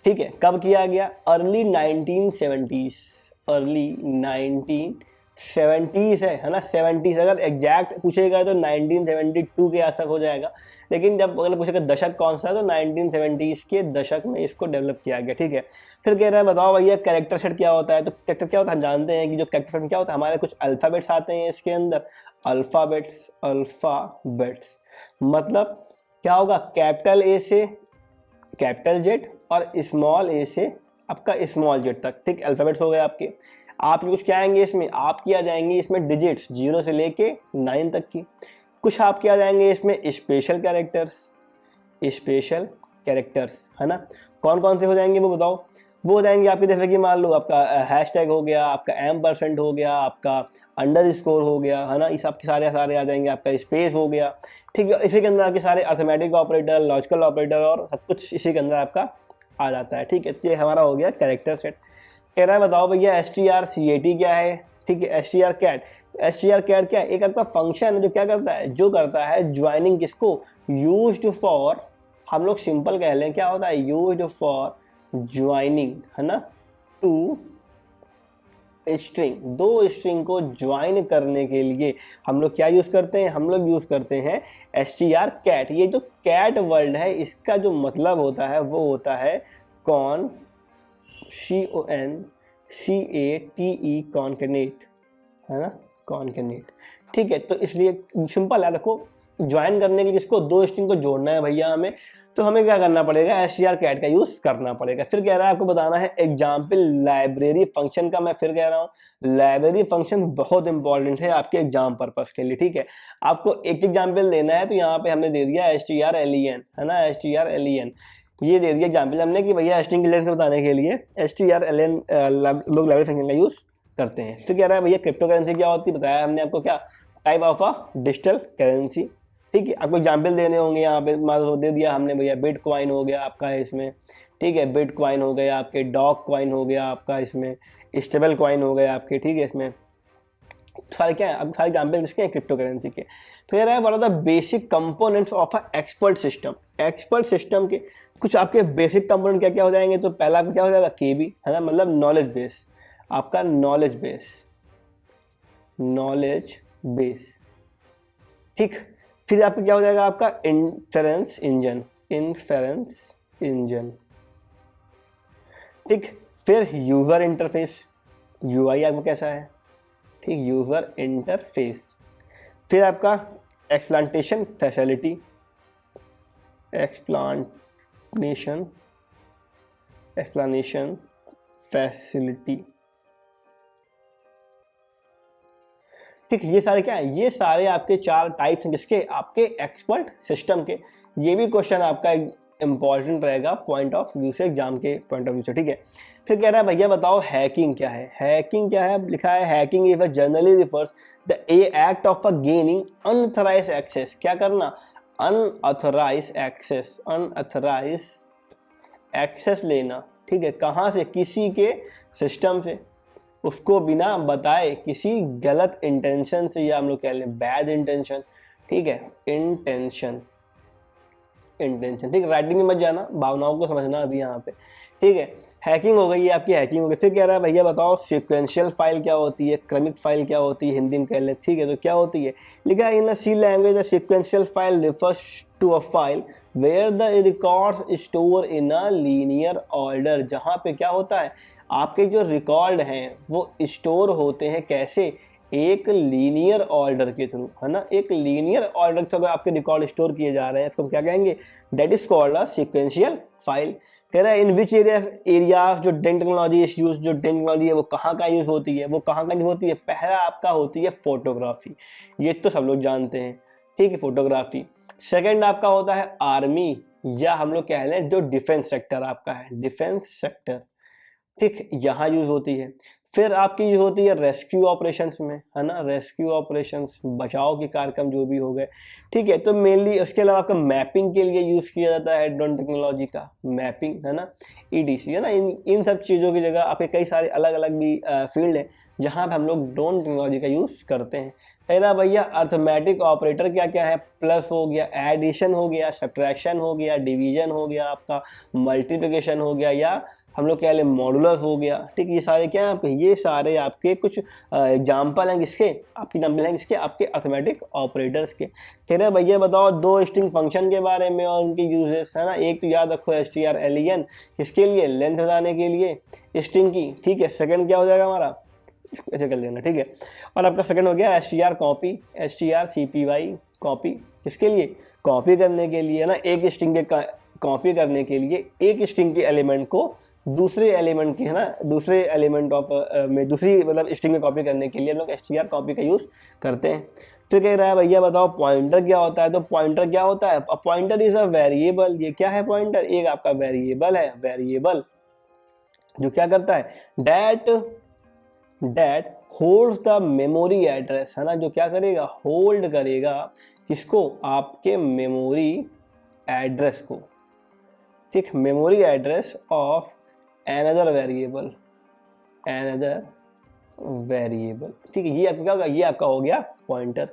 ठीक है। कब किया गया, अर्ली 1970s, अर्ली 1970s है ना, 70s। अगर एग्जैक्ट पूछेगा तो 1972 के आसपास हो जाएगा, लेकिन जब अगर पूछेगा दशक कौन सा है तो 1970s के दशक में इसको डेवलप किया गया, ठीक है। फिर कह रहा है बताओ भैया कैरेक्टर सेट क्या होता है, तो कैरेक्टर क्या होता है, हम जानते हैं कि जो कैरेक्टर सेट क्या होता है, हमारे कुछ अल्फ़ाबेट्स आते हैं इसके अंदर, अल्फ़ाबेट्स मतलब क्या होगा, कैपिटल ए से कैपिटल जेड और स्मॉल ए से आपका स्मॉल जेड तक, ठीक, अल्फ़ाबेट्स हो गए आपके। आप कुछ क्या आएंगे इसमें, आप क्या जाएंगे इसमें डिजिट्स 0 से लेके 9 तक की। कुछ आप क्या जाएंगे इसमें स्पेशल कैरेक्टर्स, है ना। कौन कौन से हो जाएंगे वो बताओ, वो हो जाएंगे आपके, जैसे कि मान लो आपका हैशटैग हो गया, आपका %, हो गया आपका अंडरस्कोर हो गया, है ना, इस आपके सारे आ जाएंगे, आपका स्पेस हो गया, ठीक है। इसी के अंदर आपके सारे अर्थमेटिक ऑपरेटर, लॉजिकल ऑपरेटर और सब कुछ इसी के अंदर आपका आ जाता है, ठीक है। ये हमारा हो गया कैरेक्टर सेट। कह रहा है बताओ भैया strcat क्या है, ठीक है। strcat क्या है, एक आपका फंक्शन है जो क्या करता है, ज्वाइनिंग किसको, यूज्ड फॉर, हम लोग सिंपल कह लें क्या होता है, यूज्ड फॉर ज्वाइनिंग, है ना, टू स्ट्रिंग, 2 स्ट्रिंग को ज्वाइन करने के लिए हम लोग क्या यूज़ करते हैं, हम लोग यूज़ करते हैं strcat। ये जो कैट वर्ड है इसका जो मतलब होता है वो होता है कॉन, CONCATE, कॉन्केनेट, है ना, कॉन्केनेट, ठीक है। तो इसलिए सिंपल है, देखो ज्वाइन करने के लिए किसको, 2 स्ट्रिंग को जोड़ना है भैया हमें, तो हमें क्या करना पड़ेगा, strcat का यूज़ करना पड़ेगा। फिर कह रहा है आपको बताना है एग्जाम्पल लाइब्रेरी फंक्शन का। मैं फिर कह रहा हूँ लाइब्रेरी फंक्शन बहुत इंपॉर्टेंट है आपके एग्जाम पर्पस के लिए, ठीक है। आपको एक एग्जाम्पल देना है, तो यहाँ पे हमने दे दिया strlen, है ना, strlen ये दे दिया एग्जाम्पल हमने कि भैया स्ट्रिंग की लेंथ बताने के लिए strlen लोग लाइब्रेरी फंक्शन का यूज़ करते हैं। फिर कह रहा है भैया क्रिप्टो करेंसी क्या होती है, बताया हमने आपको, क्या type of a digital currency, ठीक है। आपको एग्जाम्पल देने होंगे, यहाँ पे मान लो दे दिया हमने भैया, बिटकॉइन हो गया आपका इसमें, ठीक है, बिटकॉइन हो गया आपके, डॉग कॉइन हो गया आपका इसमें, स्टेबल कॉइन हो गया आपके, ठीक है। इसमें सारे क्या है, अब सारे एग्जाम्पल किसके हैं, क्रिप्टो करेंसी के। तो ये रहा है one of the basic components of a expert system. Expert system के कुछ आपके बेसिक कंपोनेंट क्या क्या हो जाएंगे, तो पहला क्या हो जाएगा केबी, है ना, मतलब नॉलेज बेस, आपका नॉलेज बेस, ठीक। फिर आपका क्या हो जाएगा, आपका इन्फेरेंस इंजन, ठीक। फिर यूजर इंटरफेस, यूआई आपका कैसा है, ठीक, यूजर इंटरफेस। फिर आपका एक्सप्लांटेशन फैसिलिटी, एक्सप्लानेशन फैसिलिटी, ठीक। ये सारे क्या है, ये सारे आपके 4 टाइप्स हैं जिसके आपके एक्सपर्ट सिस्टम के। ये भी क्वेश्चन आपका इंपॉर्टेंट रहेगा पॉइंट ऑफ व्यू से, एग्जाम के पॉइंट ऑफ व्यू से, ठीक है। फिर कह रहा है भैया बताओ हैकिंग क्या है। हैकिंग क्या है, लिखा है hacking is generally refers the act of a gaining unauthorised access. क्या करना, अनऑथराइज्ड एक्सेस लेना, ठीक है, कहाँ से, किसी के सिस्टम से, उसको बिना बताए किसी गलत इंटेंशन से, या हम लोग कह लें बैड इंटेंशन, ठीक है, इंटेंशन, ठीक। राइटिंग में मत जाना, भावनाओं को समझना अभी यहाँ पे, ठीक है। हैकिंग हो गई, ये आपकी हैकिंग हो गई। फिर कह रहा है भैया बताओ सीक्वेंशियल फाइल क्या होती है, क्रमिक फाइल क्या होती है, हिंदी में कह लें, ठीक है। तो क्या होती है, लिखा है in C language the sequential file refers to a file where the records store in a linear order. जहाँ पे क्या होता है, आपके जो रिकॉर्ड हैं वो स्टोर होते हैं कैसे, एक लीनियर ऑर्डर के थ्रू, है ना, एक लीनियर ऑर्डर के थ्रू आपके रिकॉर्ड स्टोर किए जा रहे हैं, इसको हम क्या कहेंगे, that is called a sequential file. कह रहा है इन विच एरियाज जो डेन टेक्नोलॉजी इज यूज, जो डेन टेक्नोलॉजी है वो कहाँ का यूज होती है, वो कहाँ का यूज होती है, पहला आपका होती है फोटोग्राफी, ये तो सब लोग जानते हैं, ठीक है, फोटोग्राफी। सेकंड आपका होता है आर्मी, या हम लोग कह लें जो डिफेंस सेक्टर आपका है, डिफेंस सेक्टर, ठीक, यहाँ यूज होती है। फिर आपकी यूज होती है रेस्क्यू ऑपरेशंस में, है ना, रेस्क्यू ऑपरेशंस, बचाव के कार्यक्रम जो भी हो गए, ठीक है। तो मेनली उसके अलावा आपका मैपिंग के लिए यूज किया जाता है ड्रोन टेक्नोलॉजी का, मैपिंग, है ना, ईडीसी, है ना। इन सब चीज़ों की जगह आपके कई सारे अलग अलग भी फील्ड है जहाँ पे हम लोग ड्रोन टेक्नोलॉजी का यूज करते हैं। पहला भैया अर्थमेटिक ऑपरेटर क्या क्या है, प्लस हो गया, एडिशन हो गया, सब्ट्रैक्शन हो गया, डिवीजन हो गया, आपका मल्टीप्लिकेशन हो गया, या हम लोग कह लें मॉडुलस हो गया, ठीक। ये सारे क्या हैं आपके, ये सारे आपके कुछ एग्जाम्पल हैं किसके, आपकी एग्जाम्पल हैं किसके, आपके अर्थमेटिक ऑपरेटर्स के। कह रहे भैया बताओ 2 स्ट्रिंग फंक्शन के बारे में और उनके यूजेस, है ना। एक तो याद रखो strlen, किसके लिए, लेंथ बताने के लिए स्ट्रिंग की, ठीक है। सेकंड क्या हो जाएगा हमारा, ऐसे कर लेना, ठीक है। और आपका सेकंड हो गया str कॉपी, strcpy कॉपी, किसके लिए, कॉपी करने के लिए, है ना, एक स्ट्रिंग के कॉपी करने के लिए, एक स्ट्रिंग के एलिमेंट को दूसरे एलिमेंट की, है ना, दूसरे एलिमेंट ऑफ में दूसरी मतलब स्ट्रिंग में कॉपी करने के लिए हम लोग str कॉपी का यूज़ करते हैं। फिर कह रहा है भैया बताओ पॉइंटर क्या होता है। तो पॉइंटर क्या होता है, पॉइंटर इज अ वेरिएबल। ये क्या है पॉइंटर, एक आपका वेरिएबल है, वेरिएबल जो क्या करता है, that holds the memory address, है ना, जो क्या करेगा, होल्ड करेगा किसको, आपके मेमोरी एड्रेस को, ठीक, memory address of another variable, ठीक है। ये आपका क्या होगा, ये आपका हो गया पॉइंटर।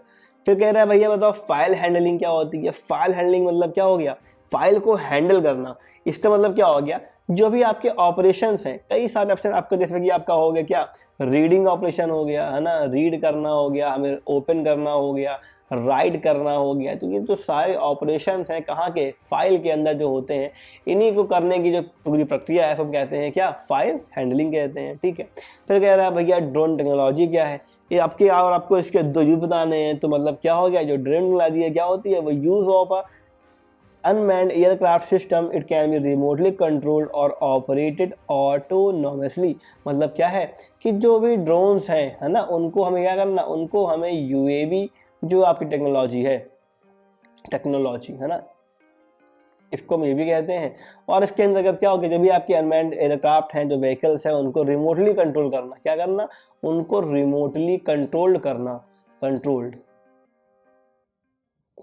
फिर कह रहा है भैया बताओ फाइल हैंडलिंग क्या होती है। फाइल हैंडलिंग मतलब क्या हो गया, फाइल को हैंडल करना। इसका मतलब क्या हो गया, जो भी आपके ऑपरेशंस हैं, कई सारे ऑप्शन आपका, जैसे कि आपका हो गया क्या, रीडिंग ऑपरेशन हो गया, है ना, रीड करना हो गया, हमें ओपन करना हो गया, राइट करना हो गया। तो ये जो सारे ऑपरेशंस हैं कहाँ के, फाइल के अंदर जो होते हैं, इन्हीं को करने की जो पूरी प्रक्रिया है सब कहते हैं क्या, फाइल हैंडलिंग कहते हैं, ठीक है। फिर कह रहा है भैया ड्रोन टेक्नोलॉजी क्या है, ये आपके, और आपको इसके 2 यूज बताने हैं। तो मतलब क्या हो गया, जो ड्रोन टेक्नोलॉजी है क्या होती है, वो use of a unmanned aircraft system, it can be remotely controlled और ऑपरेटेड ऑटोनोमसली। मतलब क्या है कि जो भी ड्रोन्स हैं, है ना, उनको हमें क्या करना, उनको हमें यूएवी जो आपकी टेक्नोलॉजी है, है ना, इसको हम ये भी कहते हैं। और इसके अंतर्गत क्या होगा, जो भी आपके अनमैन्ड एयरक्राफ्ट हैं, जो व्हीकल्स हैं, उनको रिमोटली कंट्रोल करना, क्या करना, उनको रिमोटली कंट्रोल्ड करना, कंट्रोल्ड,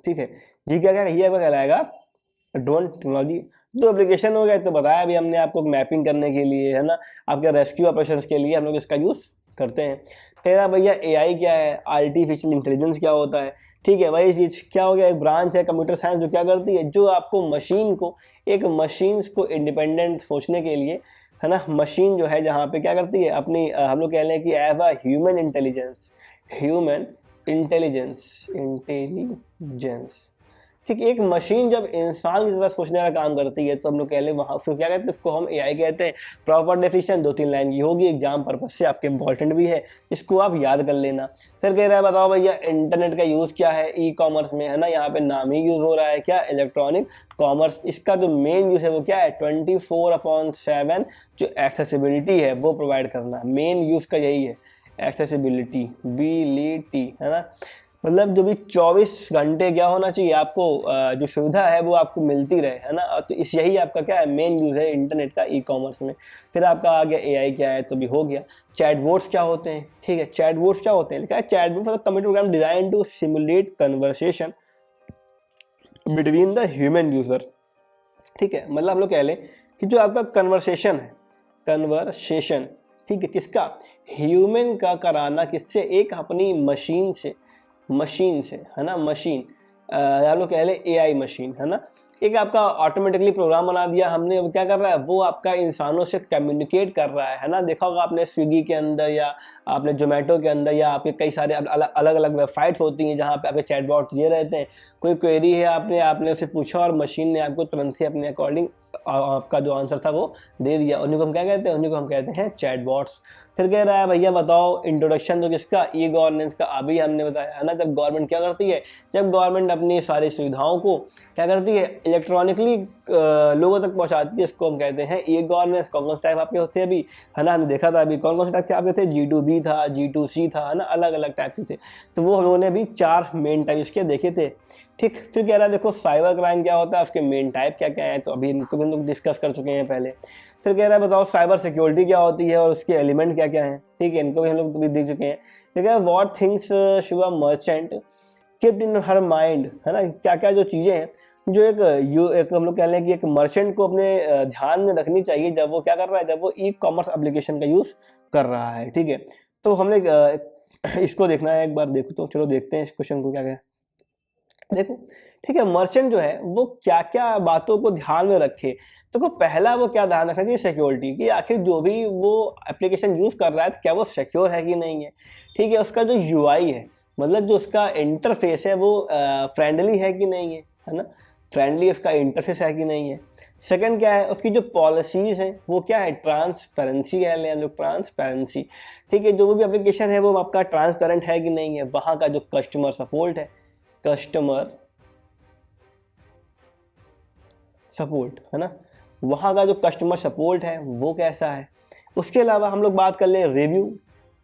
ठीक है। ये क्या क्या ये कहलाएगा ड्रोन टेक्नोलॉजी। 2 एप्लीकेशन हो गए, तो बताया भी हमने आपको, मैपिंग करने के लिए, है ना, आपके रेस्क्यू ऑपरेशंस के लिए हम लोग इसका यूज़ करते हैं। तेरा भैया एआई क्या है, आर्टिफिशियल इंटेलिजेंस क्या होता है, ठीक है, वही चीज़ क्या हो गया, एक ब्रांच है कंप्यूटर साइंस जो क्या करती है, जो आपको मशीन को, एक मशीन्स को इंडिपेंडेंट सोचने के लिए, है ना, मशीन जो है जहाँ पे क्या करती है अपनी हम लोग कह लें कि as a human intelligence, human intelligence, ठीक, एक मशीन जब इंसान की तरह सोचने का काम करती है तो हम लोग कह लें वहाँ उसको क्या कहते हैं, उसको हम एआई कहते हैं। प्रॉपर डेफिनेशन 2-3 लाइन की होगी, एग्जाम पर्पज से आपके इंपॉर्टेंट भी है, इसको आप याद कर लेना। फिर कह रहा है बताओ भैया इंटरनेट का यूज़ क्या है ई कॉमर्स में, है ना, यहाँ पे नाम ही यूज़ हो रहा है क्या, इलेक्ट्रॉनिक कॉमर्स। इसका जो मेन यूज़ है वो क्या है, 24/7 जो एक्सेसिबिलिटी है वो प्रोवाइड करना, मेन यूज़ का यही है, एक्सेसिबिलिटी, बिलिटी, है ना, मतलब जो भी 24 घंटे क्या होना चाहिए आपको, जो सुविधा है वो आपको मिलती रहे, है ना। तो इस यही आपका क्या है, मेन यूज़ है इंटरनेट का ई कॉमर्स में। फिर आपका आ गया एआई क्या है, तो भी हो गया। चैटबॉट्स क्या होते हैं, ठीक है, चैटबॉट्स क्या होते हैं, लिखा है chatbot for the computer program design to simulate conversation between the human user, ठीक है, मतलब हम लोग कह लें कि जो आपका कन्वर्सेशन है, कन्वर्सेशन, ठीक है, किसका, ह्यूमन का कराना, किससे, एक अपनी मशीन से, है ना, मशीन हम लोग कह लें एआई मशीन, है ना, एक आपका ऑटोमेटिकली प्रोग्राम बना दिया हमने, वो क्या कर रहा है, वो आपका इंसानों से कम्युनिकेट कर रहा है ना। देखा होगा आपने स्विगी के अंदर या आपने जोमेटो के अंदर या आपके कई सारे अलग अलग वेबसाइट्स होती हैं जहाँ पे आपके चैटबॉट्स ये रहते हैं, कोई क्वेरी है आपने उससे पूछा और मशीन ने आपको तुरंत से अपने अकॉर्डिंग आपका जो आंसर था वो दे दिया, उन्हीं को हम क्या कहते हैं, उन्हीं को हम कहते हैं चैटबॉट्स। फिर कह रहा है भैया बताओ इंट्रोडक्शन तो किसका, ई गवर्नेंस का, अभी हमने बताया है ना, जब गवर्नमेंट क्या करती है, जब गवर्नमेंट अपनी सारी सुविधाओं को क्या करती है, इलेक्ट्रॉनिकली लोगों तक पहुंचाती है, इसको हम कहते हैं ई गवर्नेंस। कौन कौन से टाइप आपके होते हैं अभी, है ना, हमने देखा था अभी कौन कौन से टाइप के आपके थे, G2B था, G2C था, है ना, अलग अलग टाइप के थे। तो वो हम लोगों ने अभी 4 मेन टाइप इसके देखे थे, ठीक। फिर कह रहा है देखो साइबर क्राइम क्या होता है, उसके मेन टाइप क्या क्या है, तो अभी इनको भी हम लोग डिस्कस कर चुके हैं पहले। फिर कह रहा है बताओ साइबर सिक्योरिटी क्या होती है और उसके एलिमेंट क्या क्या हैं, ठीक है, इनको भी हम लोग भी देख चुके हैं। ठीक है, what things should a merchant keeped in her mind, है ना, क्या क्या जो चीज़ें हैं जो एक हम लोग कह लें कि एक मर्चेंट को अपने ध्यान में रखनी चाहिए जब वो क्या कर रहा है, जब वो ई कॉमर्स एप्लीकेशन का यूज़ कर रहा है, ठीक है। तो हमने इसको देखना है एक बार, देखो तो चलो देखते हैं इस क्वेश्चन को क्या क्या है। देखो, ठीक है, मर्चेंट जो है वो क्या क्या बातों को ध्यान में रखे। तो पहला वो क्या ध्यान रखना चाहिए, सिक्योरिटी की, आखिर जो भी वो एप्लीकेशन यूज़ कर रहा है तो क्या वो सिक्योर है कि नहीं है, ठीक है। उसका जो यूआई है, मतलब जो उसका इंटरफेस है वो फ्रेंडली है कि नहीं है ना, फ्रेंडली उसका इंटरफेस है कि नहीं है। सेकंड क्या है, उसकी जो पॉलिसीज़ हैं वो क्या है, ट्रांसपेरेंसी कह लें हम लोग, ट्रांसपेरेंसी, ठीक है, जो भी एप्लीकेशन है वो आपका ट्रांसपेरेंट है कि नहीं है। वहाँ का जो कस्टमर सपोर्ट है, कस्टमर सपोर्ट, है ना, वहाँ का जो कस्टमर सपोर्ट है वो कैसा है। उसके अलावा हम लोग बात कर ले रिव्यू,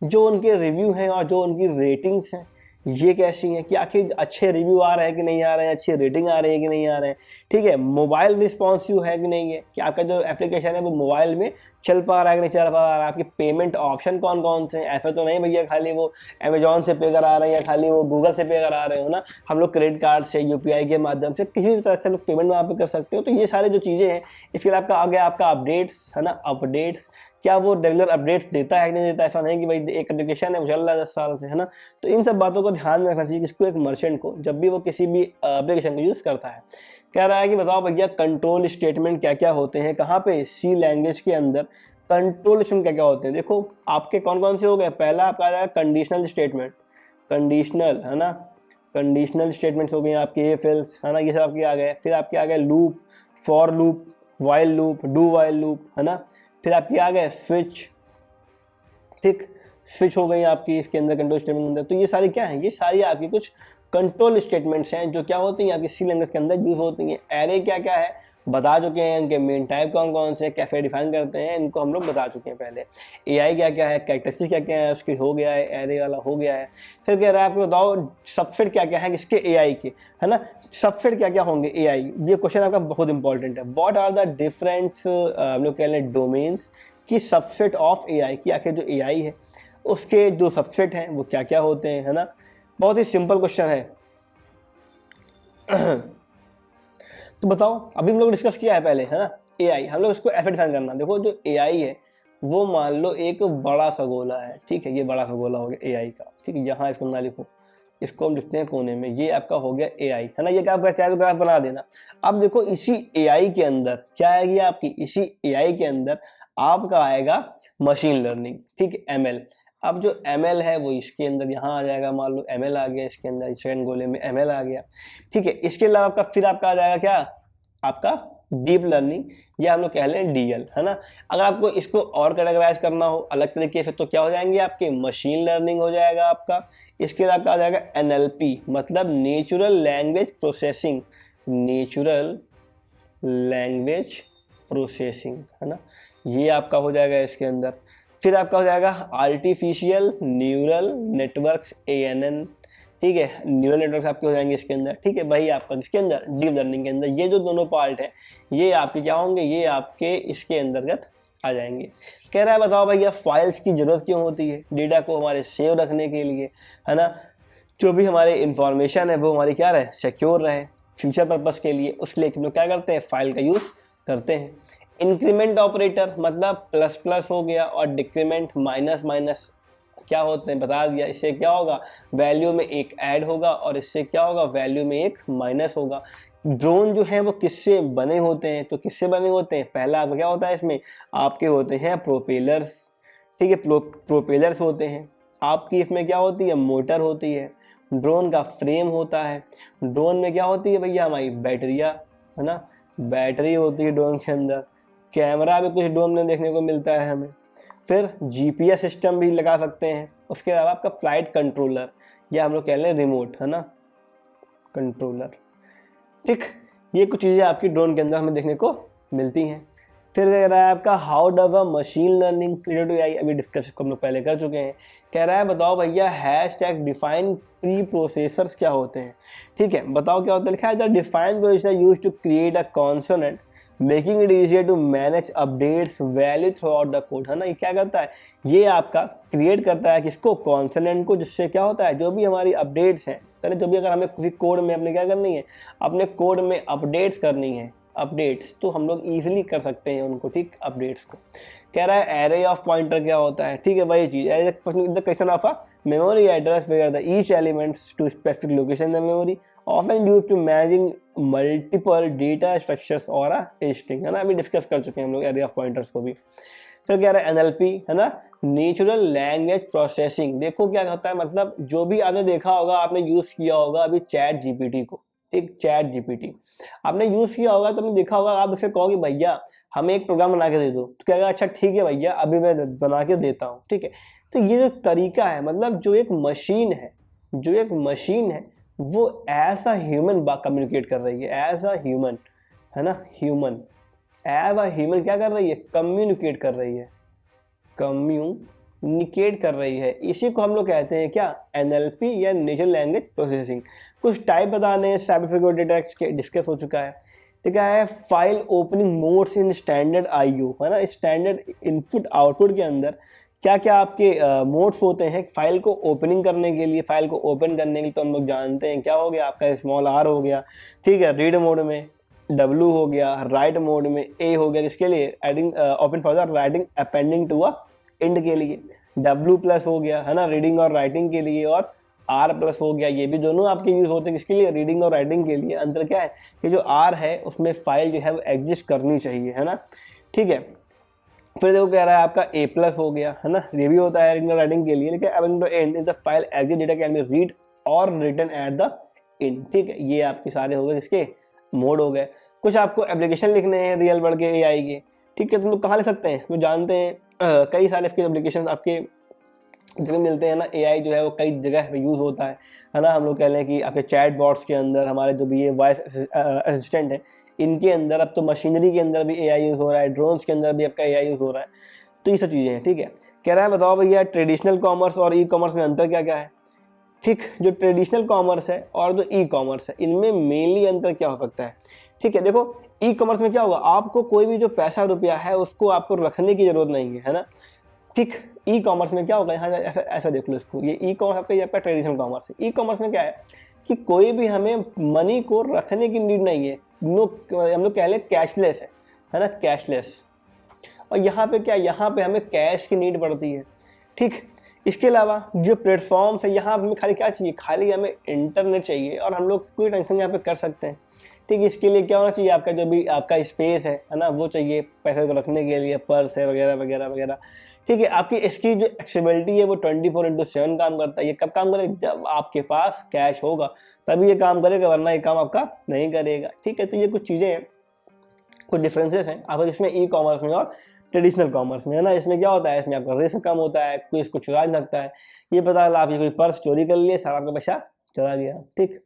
जो उनके रिव्यू हैं और जो उनकी रेटिंग्स हैं ये कैसी हैं, कि आखिर अच्छे रिव्यू आ रहे हैं कि नहीं आ रहे हैं, अच्छी रेटिंग आ रही है कि नहीं आ रहे हैं, ठीक है। मोबाइल रिस्पॉन्सिव है कि नहीं है, कि आपका जो एप्लीकेशन है वो मोबाइल में चल पा रहा है कि नहीं चल पा रहा है। आपके पेमेंट ऑप्शन कौन कौन से हैं, ऐसा तो नहीं भैया खाली वो अमेजोन से पे करा रहे हैं या खाली वो गूगल से पे करा रहे हो ना, हम लोग क्रेडिट कार्ड से, यूपीआई के माध्यम से, किसी भी तरह से लोग पेमेंट वहाँ पे कर सकते हो। तो ये सारी जो चीज़ें हैं, इसके लिए आपका आ गया आपका अपडेट्स, है ना, अपडेट्स, क्या वो रेगुलर अपडेट्स देता है कि नहीं देता। ऐसा नहीं कि भाई एक एप्लीकेशन है वो चल रहा है 10 साल से, है ना। तो इन सब बातों को ध्यान में रखना चाहिए किसको, एक मर्चेंट को, जब भी वो किसी भी एप्लीकेशन को यूज़ करता है। कह रहा है कि बताओ भैया कंट्रोल स्टेटमेंट क्या क्या होते हैं, कहाँ पे, सी लैंग्वेज के अंदर कंट्रोल स्टेटमेंट क्या क्या होते हैं। देखो आपके कौन कौन से हो गए, पहला आपका आ जाएगा कंडीशनल स्टेटमेंट, कंडीशनल, है ना, कंडीशनल स्टेटमेंट्स हो गए आपके, इफ एल्स, है ना, ये सब आपके आ गए। फिर आपके आ गए loop, for loop, while loop, do while loop, है ना। फिर आपके आ गए स्विच, ठीक, स्विच हो गई आपकी इसके अंदर कंट्रोल स्टेटमेंट के अंदर। तो ये सारी क्या है, ये सारी आपकी कुछ कंट्रोल स्टेटमेंट्स हैं जो क्या होती हैं आपकी सी लैंग्वेज के अंदर यूज होती हैं। एरे क्या क्या है बता चुके हैं, इनके मेन टाइप कौन कौन से, कैसे डिफाइन करते हैं इनको हम लोग बता चुके हैं पहले। एआई क्या क्या है, कैरेक्टरिस्टिक क्या क्या है उसकी हो गया है, एरे वाला हो गया है। फिर कह रहा है आपको बताओ सबसेट क्या क्या है किसके, एआई के, है ना, सबसेट क्या क्या होंगे एआई। ये क्वेश्चन आपका बहुत इंपॉर्टेंट है। व्हाट आर द डिफरेंट हम लोग कह लें डोमेन्स की सबसेट ऑफ एआई, की आखिर जो एआई है उसके जो सबसेट हैं वो क्या क्या होते हैं, है ना। बहुत ही सिंपल क्वेश्चन है। तो बताओ अभी हम लोग डिस्कस किया है पहले, है ना, एआई, हम लोग इसको ऐसे डिफाइन करना। देखो जो एआई है वो मान लो एक बड़ा सा गोला है, ठीक है, ये बड़ा सा गोला हो गया एआई का, ठीक है, यहाँ इसको ना लिखो, इसको हम लिखते हैं कोने में, ये आपका हो गया एआई, है ना। ये क्या आपका चाहे तो ग्राफ बना देना। अब देखो इसी एआई के अंदर क्या आएगी आपकी, इसी एआई के अंदर आपका आएगा मशीन लर्निंग, ठीक है, एमएल। अब जो एमएल है वो इसके अंदर यहाँ आ जाएगा, मान लो एमएल आ गया इसके अंदर, सेकंड गोले में एमएल आ गया, ठीक है। इसके अलावा आपका फिर आपका आ जाएगा क्या, आपका डीप लर्निंग, या हम लोग कह लें डीएल, है ना। अगर आपको इसको और कैटेगराइज करना हो अलग तरीके से तो क्या हो जाएंगे आपके, मशीन लर्निंग हो जाएगा आपका। इसके बाद आपका आ जाएगा एनएलपी, मतलब natural language processing, natural language processing, है ना, ये आपका हो जाएगा इसके अंदर। फिर आपका हो जाएगा आर्टिफिशियल न्यूरल नेटवर्क्स, ANN, ठीक है, न्यूरल नेटवर्क आपके हो जाएंगे इसके अंदर, ठीक है। वही आपका इसके अंदर डीप लर्निंग के अंदर ये जो दोनों पार्ट है ये आपके क्या होंगे, ये आपके इसके अंतर्गत आ जाएंगे। कह रहा है बताओ भैया फाइल्स की जरूरत क्यों होती है, डेटा को हमारे सेव रखने के लिए, है ना, जो भी हमारे इंफॉर्मेशन है वो हमारी क्या रहे, सिक्योर रहे, फ्यूचर पर्पस के लिए, उस लिए हम लोग क्या करते हैं, फाइल का यूज़ करते हैं। इंक्रीमेंट ऑपरेटर मतलब प्लस प्लस हो गया, और डिक्रीमेंट माइनस माइनस क्या होते हैं बता दिया। इससे क्या होगा, वैल्यू में एक ऐड होगा, और इससे क्या होगा, वैल्यू में एक माइनस होगा। ड्रोन जो है वो किससे बने होते हैं, तो किससे बने होते हैं, पहला आपका क्या होता है इसमें, आपके होते हैं प्रोपेलर्स, ठीक है, प्रोपेलर्स होते हैं। आपकी इसमें क्या होती है, मोटर होती है। ड्रोन का फ्रेम होता है। ड्रोन में क्या होती है भैया, हमारी बैटरिया, है ना, बैटरी होती है ड्रोन के अंदर। कैमरा भी कुछ ड्रोन में देखने को मिलता है हमें। फिर जीपीएस सिस्टम भी लगा सकते हैं। उसके अलावा आपका फ्लाइट कंट्रोलर, या हम लोग कह लें रिमोट, है ना, कंट्रोलर, ठीक। ये कुछ चीज़ें आपकी ड्रोन के अंदर हमें देखने को मिलती हैं। फिर कह रहा है आपका how does a machine learning related to AI, अभी डिस्कस हम लोग पहले कर चुके हैं। कह रहा है बताओ भैया हैशटैग डिफाइन प्री प्रोसेसर्स क्या होते हैं, ठीक है, बताओ क्या होता है। लिखा है the define processor used to create a consonant making it easier to manage updates value throughout the code, है ना। ये क्या करता है, ये आपका क्रिएट करता है किसको, कॉन्सोनेंट को, जिससे क्या होता है जो भी हमारी अपडेट्स हैं, जो भी अगर हमें किसी कोड में अपने क्या करनी है, अपने कोड में अपडेट्स करनी है, अपडेट्स तो हम लोग ईजिली कर सकते हैं उनको, ठीक, अपडेट्स को। कह रहा है एरे ऑफ पॉइंटर क्या होता है, ठीक है, वही चीज़, the question of a memory address where the each elements to specific location in the memory often used to managing multiple data structures और अ स्ट्रिंग, है ना। अभी डिस्कस कर चुके हैं हम लोग एरे ऑफ पॉइंटर्स को भी। फिर कह रहा है एनएलपी, है ना, नेचुरल लैंग्वेज प्रोसेसिंग। देखो क्या होता है, मतलब जो भी आपने देखा होगा, आपने यूज़ किया होगा अभी चैट जीपीटी को, एक चैट जीपीटी आपने यूज़ किया होगा, तो आपने देखा होगा, आप उसे कहोगे भैया हमें एक प्रोग्राम बना के दे दो, तो कहेगा अच्छा ठीक है भैया अभी मैं बना के देता हूँ, ठीक है। तो ये जो तरीका है, मतलब जो एक मशीन है, जो एक मशीन है वो एज अ ह्यूमन कम्युनिकेट कर रही है, एज अ ह्यूमन, है ना, ह्यूमन एज अ ह्यूमन क्या कर रही है, कम्युनिकेट कर रही है, कम्युनिकेट कर रही है। इसी को हम लोग कहते हैं क्या, एनएलपी या नेचुरल लैंग्वेज प्रोसेसिंग। कुछ टाइप बताने हैं, साइबर सिक्योरिटी अटैक्स के डिस्कस हो चुका है। तो क्या है, file opening modes in standard IO, है ना, स्टैंडर्ड इनपुट आउटपुट के अंदर क्या क्या आपके मोड्स होते हैं फाइल को ओपनिंग करने के लिए। फाइल को ओपन करने के लिए तो हम लोग जानते हैं क्या हो गया आपका, स्मॉल आर हो गया, ठीक है, रीड मोड में W हो गया, राइट मोड में A हो गया, किसके लिए, adding open for the writing appending to a end के लिए, W+ हो गया, है ना, रीडिंग और राइटिंग के लिए, और R+ हो गया, ये भी दोनों आपके यूज होते हैं किसके लिए, रीडिंग और राइटिंग के लिए। अंतर क्या है कि जो R है उसमें फाइल जो है वो एग्जिस्ट करनी चाहिए, है ना, ठीक है। फिर देखो कह रहा है आपका A+ हो गया, है ना, ये भी होता है रीडिंग और राइटिंग के लिए, लेकिन appending to end in the file exit data can be read और रिटन एट द एंड, ठीक है। ये आपके सारे हो गए इसके मोड हो गए। कुछ आपको एप्लीकेशन लिखने हैं रियल वर्ल्ड के एआई के, ठीक है, तुम लोग कहाँ लिख सकते हैं, वो जानते हैं कई सारे इसके एप्लीकेशन आपके जितने मिलते हैं ना। एआई जो है वो कई जगह यूज़ होता है ना। हम लोग कह लें कि आपके चैट बॉट्स के अंदर, हमारे जो भी ये वॉइस असिस्टेंट है इनके अंदर, अब तो मशीनरी के अंदर भी एआई यूज़ हो रहा है, ड्रोन्स के अंदर भी आपका एआई यूज़ हो रहा है। तो ये सब चीज़ें हैं, ठीक है। कह रहा है बताओ भैया ट्रेडिशनल कॉमर्स और ई कॉमर्स में अंतर क्या क्या है, ठीक। जो ट्रेडिशनल कॉमर्स है और जो ई कॉमर्स है इनमें मेनली अंतर क्या हो सकता है, ठीक है। देखो ई कॉमर्स में क्या होगा, आपको कोई भी जो पैसा रुपया है उसको आपको रखने की जरूरत नहीं है ना, ठीक। ई कॉमर्स में क्या होगा, यहाँ ऐसा ऐसा देख लो इसको, ये ई कॉमर्स आपका, ये आपका ट्रेडिशनल कॉमर्स है। ई कॉमर्स में क्या है कि कोई भी हमें मनी को रखने की नीड नहीं है, नो, हम लोग कह लें कैशलेस है ना, कैशलेस। और यहाँ पे क्या, यहाँ पे हमें कैश की नीड पड़ती है, ठीक। इसके अलावा जो प्लेटफॉर्म्स है, यहाँ हमें खाली क्या चाहिए, खाली हमें इंटरनेट चाहिए और हम लोग कोई टेंशन यहाँ पे कर सकते हैं। ठीक है, इसके लिए क्या होना चाहिए, आपका जो भी आपका स्पेस है ना, वो चाहिए पैसे को रखने के लिए, पर्स है वगैरह वगैरह वगैरह। ठीक है, आपकी इसकी जो एक्सेसिबिलिटी है वो 24/7 काम करता है। ये कब काम करेगा, जब आपके पास कैश होगा तभी ये काम करेगा, वरना ये काम आपका नहीं करेगा। ठीक है, तो ये कुछ चीज़ें हैं, कुछ डिफरेंसेस हैं आपको इसमें ई कॉमर्स में और ट्रेडिशनल कॉमर्स में, है ना। इसमें क्या होता है, इसमें आपका रिस्क कम होता है, कोई इसको चुरा नहीं सकता है। ये पता चला आपकी कोई पर्स चोरी कर लिए, सारा आपका पैसा चला गया। ठीक,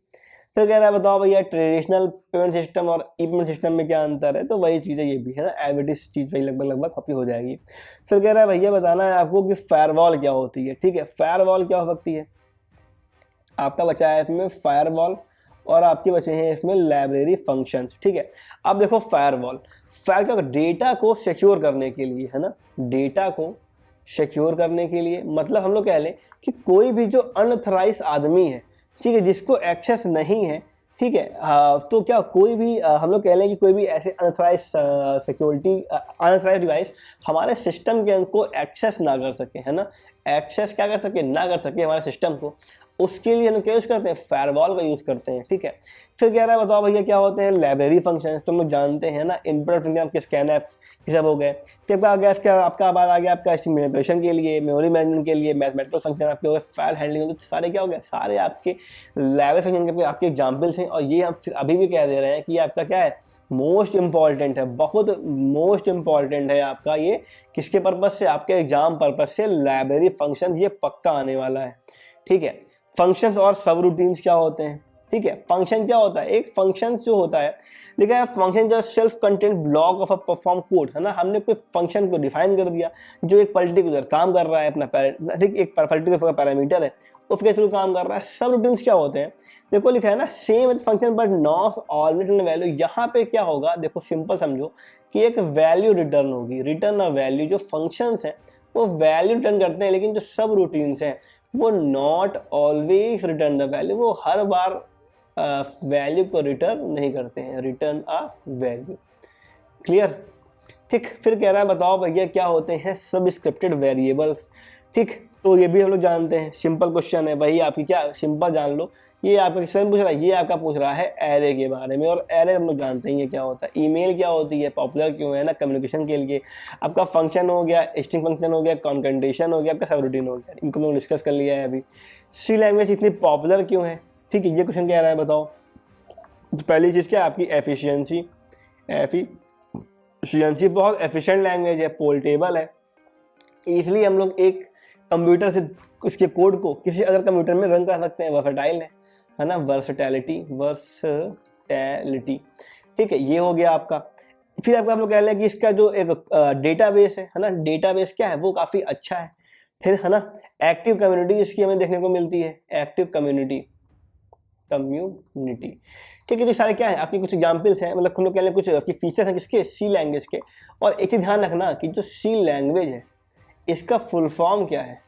फिर कह रहा है बताओ भैया ट्रेडिशनल पेमेंट सिस्टम और ई पेमेंट सिस्टम में क्या अंतर है, तो वही चीज़ें ये भी है ना, एवरेज चीज़ वही लगभग कॉपी हो जाएगी। फिर कह रहा है भैया बताना है आपको कि फायरवॉल क्या होती है। ठीक है, फायरवॉल क्या हो सकती है, आपका बचा है इसमें फायरवॉल और आपके बचे हैं इसमें लाइब्रेरी फंक्शंस। ठीक है, अब देखो फायरवॉल क्या, डेटा को सिक्योर करने के लिए, है ना, डेटा को सिक्योर करने के लिए, मतलब हम लोग कह लें कि कोई भी जो अनऑथराइज आदमी है, ठीक है, जिसको एक्सेस नहीं है, ठीक है, तो क्या कोई भी हम लोग कह लें कि कोई भी ऐसे अनऑथराइज सिक्योरिटी अनऑथराइज डिवाइस हमारे सिस्टम के को एक्सेस ना कर सके, है ना, एक्सेस क्या कर सके, ना कर सके हमारे सिस्टम को, उसके लिए हम क्या यूज़ करते हैं, फायरवॉल का यूज़ करते हैं। ठीक है, फिर कह रहा है बताओ भैया क्या होते हैं लाइब्रेरी फंक्शंस, तो हम लोग जानते हैं ना, इनपुट फंक्शन आपके स्कैनएफ ये सब हो गए। फिर आ गया इसका आपका बाद आ गया आपका मैनिपुलेशन के लिए, मेमोरी मैनेजमेंट के लिए, मैथमेटिकल फंक्शन आपके हो गए, फाइल हैंडलिंग, तो सारे क्या हो गए, सारे आपके लाइब्रेरी फंक्शन के आपके एग्जाम्पल्स हैं। और ये हम अभी भी कह दे रहे हैं कि आपका क्या है, मोस्ट इंपॉर्टेंट है, बहुत मोस्ट इंपॉर्टेंट है आपका ये, किसके पर्पज़ से, आपके एग्जाम पर्पज़ से लाइब्रेरी फंक्शन ये पक्का आने वाला है। ठीक है, फंक्शंस और सब रूटीन्स क्या होते हैं। ठीक है, फंक्शन क्या होता है, एक फंक्शन जो होता है, लिखा है फंक्शन जो self content block of a perform code, है ना, हमने कोई फंक्शन को डिफाइन कर दिया जो एक पर्टिकुलर काम कर रहा है अपना ठीक, एक पर्टिकुलर पैरामीटर है उसके थ्रू काम कर रहा है। सब रूटीन्स क्या होते हैं, देखो लिखा है ना, same with function but not always return value. यहाँ पे क्या होगा, देखो सिंपल समझो कि एक वैल्यू रिटर्न होगी, रिटर्न अ वैल्यू। जो फंक्शंस हैं वो वैल्यू रिटर्न करते हैं, लेकिन जो सब रूटीन्स हैं वो not always return the value, वो हर बार वैल्यू को रिटर्न नहीं करते हैं, रिटर्न अ वैल्यू। क्लियर। ठीक, फिर कह रहा है बताओ भैया क्या होते हैं सब स्क्रिप्टेड वेरिएबल्स। ठीक, तो ये भी हम लोग जानते हैं, सिंपल क्वेश्चन है भाई, आपकी क्या सिंपल जान लो। ये आपका क्वेश्चन पूछ रहा है, ये आपका पूछ रहा है एरे के बारे में, और एरे हम लोग जानते हैं ये क्या होता है। ईमेल क्या होती है, पॉपुलर क्यों है ना, कम्युनिकेशन के लिए। आपका फंक्शन हो गया, स्ट्रिंग फंक्शन हो गया, कॉन्केटेनेशन हो गया, आपका सबरूटीन हो गया, इनको हम लोग डिस्कस कर लिया है अभी। सी लैंग्वेज इतनी पॉपुलर क्यों है, ठीक है, ये क्वेश्चन कह रहा है बताओ। तो पहली चीज़ क्या है आपकी एफिशिएंसी, एफिशिएंसी बहुत एफिशिएंट लैंग्वेज है, पोर्टेबल है, इसलिए हम लोग एक कंप्यूटर से उसके कोड को किसी अदर कंप्यूटर में रन कर सकते हैं, वर्सटाइल है ना, वर्सटैलिटी। ठीक है, ये हो गया आपका। फिर आपका हम लोग कह लें कि इसका जो एक डेटाबेस है ना, डेटाबेस क्या है वो काफ़ी अच्छा है, फिर है ना। एक्टिव कम्युनिटी इसकी हमें देखने को मिलती है, एक्टिव कम्युनिटी। ठीक है, तो सारे क्या है आपके कुछ एग्जांपल्स हैं, मतलब हम लोग कह लें कुछ आपकी फीचर्स हैं किसके, सी लैंग्वेज के। और एक चीज़ ध्यान रखना कि जो सी लैंग्वेज है इसका फुल फॉर्म क्या है,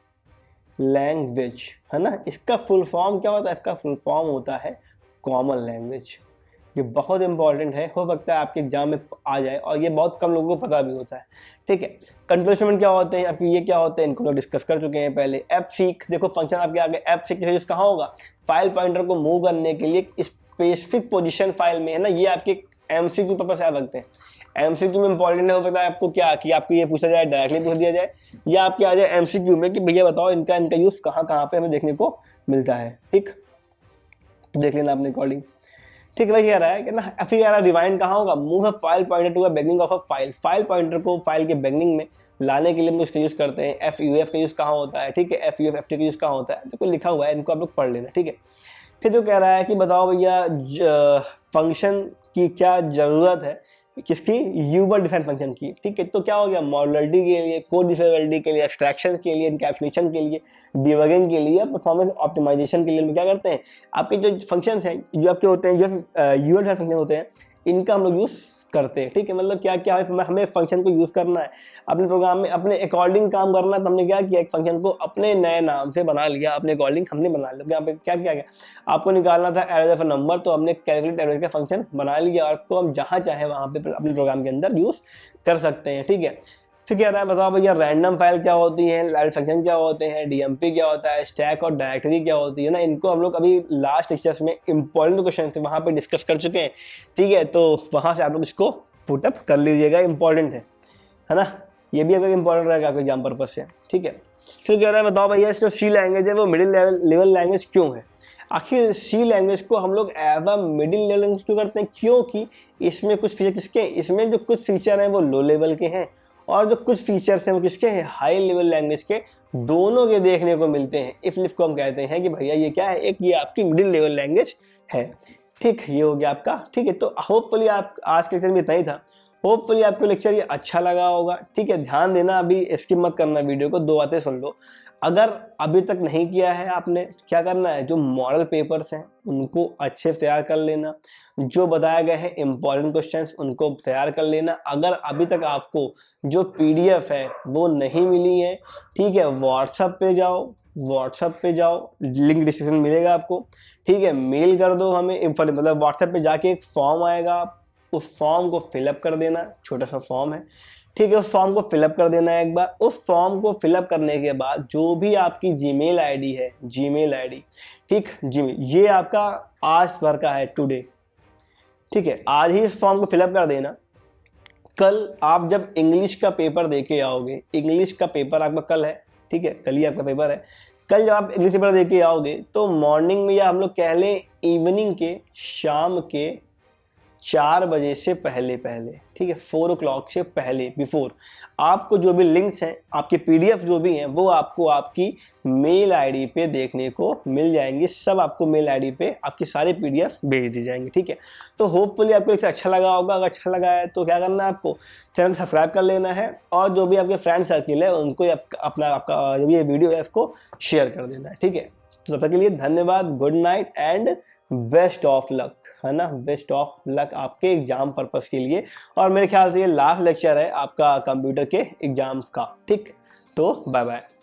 लैंग्वेज, है ना। इसका फुल फॉर्म क्या होता है, इसका फुल फॉर्म होता है कॉमन लैंग्वेज। ये बहुत इंपॉर्टेंट है, हो सकता है आपके एग्जाम में आ जाए, और ये बहुत कम लोगों को पता भी होता है। ठीक है, कंट्रोल स्टेटमेंट क्या होते हैं आपके, ये क्या होते हैं, इनको लोग डिस्कस कर चुके हैं पहले। एफ सीक, देखो फंक्शन आपके आगे एफ सीक यूज कहाँ होगा, फाइल पॉइंटर को मूव करने के लिए स्पेसिफिक पोजीशन फाइल में, है ना। ये आपके एमसीक्यू पर्पस से आ सकते हैं, एमसीक्यू में इंपॉर्टेंट हो सकता है आपको क्या कि आपको ये पूछा जाए, डायरेक्टली पूछ दिया जाए, या आपके आ जाए एमसीक्यू में कि भैया बताओ इनका यूज कहाँ कहाँ पे हमें देखने को मिलता है। ठीक, तो देख लेना अपने अकॉर्डिंग। ठीक है, वही कह रहा है कि ना, फिर कह रहा है रिवाइंड कहाँ होगा, move a file pointer to a beginning of a file. File pointer को फाइल के बिगनिंग में लाने के लिए हम इसका यूज़ करते हैं। FUF का यूज़ कहाँ होता है, ठीक है, FUF FT का यूज़ कहाँ होता है, तो कोई लिखा हुआ है, इनको आप लोग पढ़ लेना। ठीक है, फिर जो कह रहा है कि बताओ भैया फंक्शन की क्या ज़रूरत है, किसकी, यूजर डिफाइंड फंक्शन की। ठीक है, तो क्या हो गया, मॉडुलरिटी के लिए, कोड डिफरेबिलिटी के लिए, एब्स्ट्रैक्शन के लिए, एनकैप्सुलेशन के लिए, डिबगिंग के लिए, परफॉर्मेंस ऑप्टिमाइजेशन के लिए हम क्या करते हैं, आपके जो फंक्शंस हैं जो आपके होते हैं, जो यूजर डिफाइंड फंक्शन होते हैं, इनका हम लोग यूज़ करते हैं। ठीक है, मतलब क्या क्या है, हमें फंक्शन को यूज़ करना है अपने प्रोग्राम में, अपने अकॉर्डिंग काम करना है। तो हमने क्या किया, एक फंक्शन को अपने नए नाम से बना लिया, अपने अकॉर्डिंग हमने बना लिया। यहाँ पे क्या किया गया, आपको निकालना था एवरेज ऑफ नंबर, तो हमने कैलकुलेट एवरेज का फंक्शन बना लिया, और उसको हम जहाँ चाहे वहाँ पे अपने प्रोग्राम के अंदर यूज़ कर सकते हैं। ठीक है, फिर कह रहा है बताओ भैया रैंडम फाइल क्या होती है, लाइट फंक्शन क्या होते हैं, डीएमपी क्या होता है, स्टैक और डायरेक्टरी क्या होती है ना। इनको हम लोग अभी लास्ट लेक्चर्स में इंपॉर्टेंट क्वेश्चन थे वहाँ पे डिस्कस कर चुके हैं, ठीक है। तो वहाँ से आप लोग इसको पुटअप कर लीजिएगा, इंपॉर्टेंट है ना। ये भी अगर इंपॉर्टेंट रहेगा आपके एग्जाम पर्पज से, ठीक है। फिर कह रहा है बताओ भैया जो सी लैंग्वेज है वो मिडिल लेवल लैंग्वेज क्यों है। आखिर सी लैंग्वेज को हम लोग as a middle level language क्यों करते हैं, क्योंकि इसमें कुछ फीचर किसके, इसमें जो कुछ फीचर हैं वो लो लेवल के हैं और जो कुछ फीचर्स हैं वो किसके हैं, हाई लेवल लैंग्वेज के, दोनों के देखने को मिलते हैं। इफ को हम कहते हैं कि भैया ये क्या है, एक ये आपकी मिडिल लेवल लैंग्वेज है, ठीक। ये हो गया आपका, ठीक है। तो होपफुली आप आज के लेक्चर में इतना ही था। होपफुली आपको लेक्चर ये अच्छा लगा होगा, ठीक है। ध्यान देना, अभी स्किप मत करना वीडियो को, 2 बातें सुन लो। अगर अभी तक नहीं किया है आपने, क्या करना है, जो मॉडल पेपर्स हैं उनको अच्छे से तैयार कर लेना, जो बताया गया है इंपॉर्टेंट क्वेश्चंस उनको तैयार कर लेना। अगर अभी तक आपको जो पीडीएफ है वो नहीं मिली है, ठीक है, व्हाट्सएप पे जाओ, लिंक डिस्क्रिप्शन मिलेगा आपको, ठीक है। मेल कर दो हमें, मतलब व्हाट्सएप पे जाके एक फॉर्म आएगा, उस फॉर्म को फिलअप कर देना, छोटा सा फॉर्म है, ठीक है। उस फॉर्म को फिलअप कर देना है एक बार। उस फॉर्म को फिलअप करने के बाद जो भी आपकी जीमेल आईडी है, जीमेल आईडी, ठीक, जीमेल, ये आपका आज भर का है, टुडे, ठीक है। आज ही इस फॉर्म को फिलअप कर देना। कल आप जब इंग्लिश का पेपर दे के आओगे, इंग्लिश का पेपर आपका कल है, ठीक है, कल ही आपका पेपर है। कल जब आप इंग्लिश पेपर दे के आओगे तो मॉर्निंग में, या हम लोग कह लें इवनिंग के, शाम के 4 बजे से पहले, ठीक है, 4 o'clock से पहले, बिफोर, आपको जो भी लिंक्स हैं, आपके पीडीएफ जो भी हैं, वो आपको आपकी मेल आईडी पे देखने को मिल जाएंगे। सब आपको मेल आईडी पे आपकी सारे पीडीएफ भेज दी जाएंगे, ठीक है। तो होपफुली आपको इससे अच्छा लगा होगा। अगर अच्छा लगा है तो क्या करना है, आपको चैनल सब्सक्राइब कर लेना है और जो भी आपके फ्रेंड सर्किल है उनको आपका जो भी ये वीडियो है उसको शेयर कर देना है, ठीक है। तो तब तक के लिए धन्यवाद, good night and best of luck, है ना। बेस्ट ऑफ लक आपके एग्जाम पर्पस के लिए। और मेरे ख्याल से ये लास्ट लेक्चर है आपका कंप्यूटर के एग्जाम्स का, ठीक। तो बाय बाय।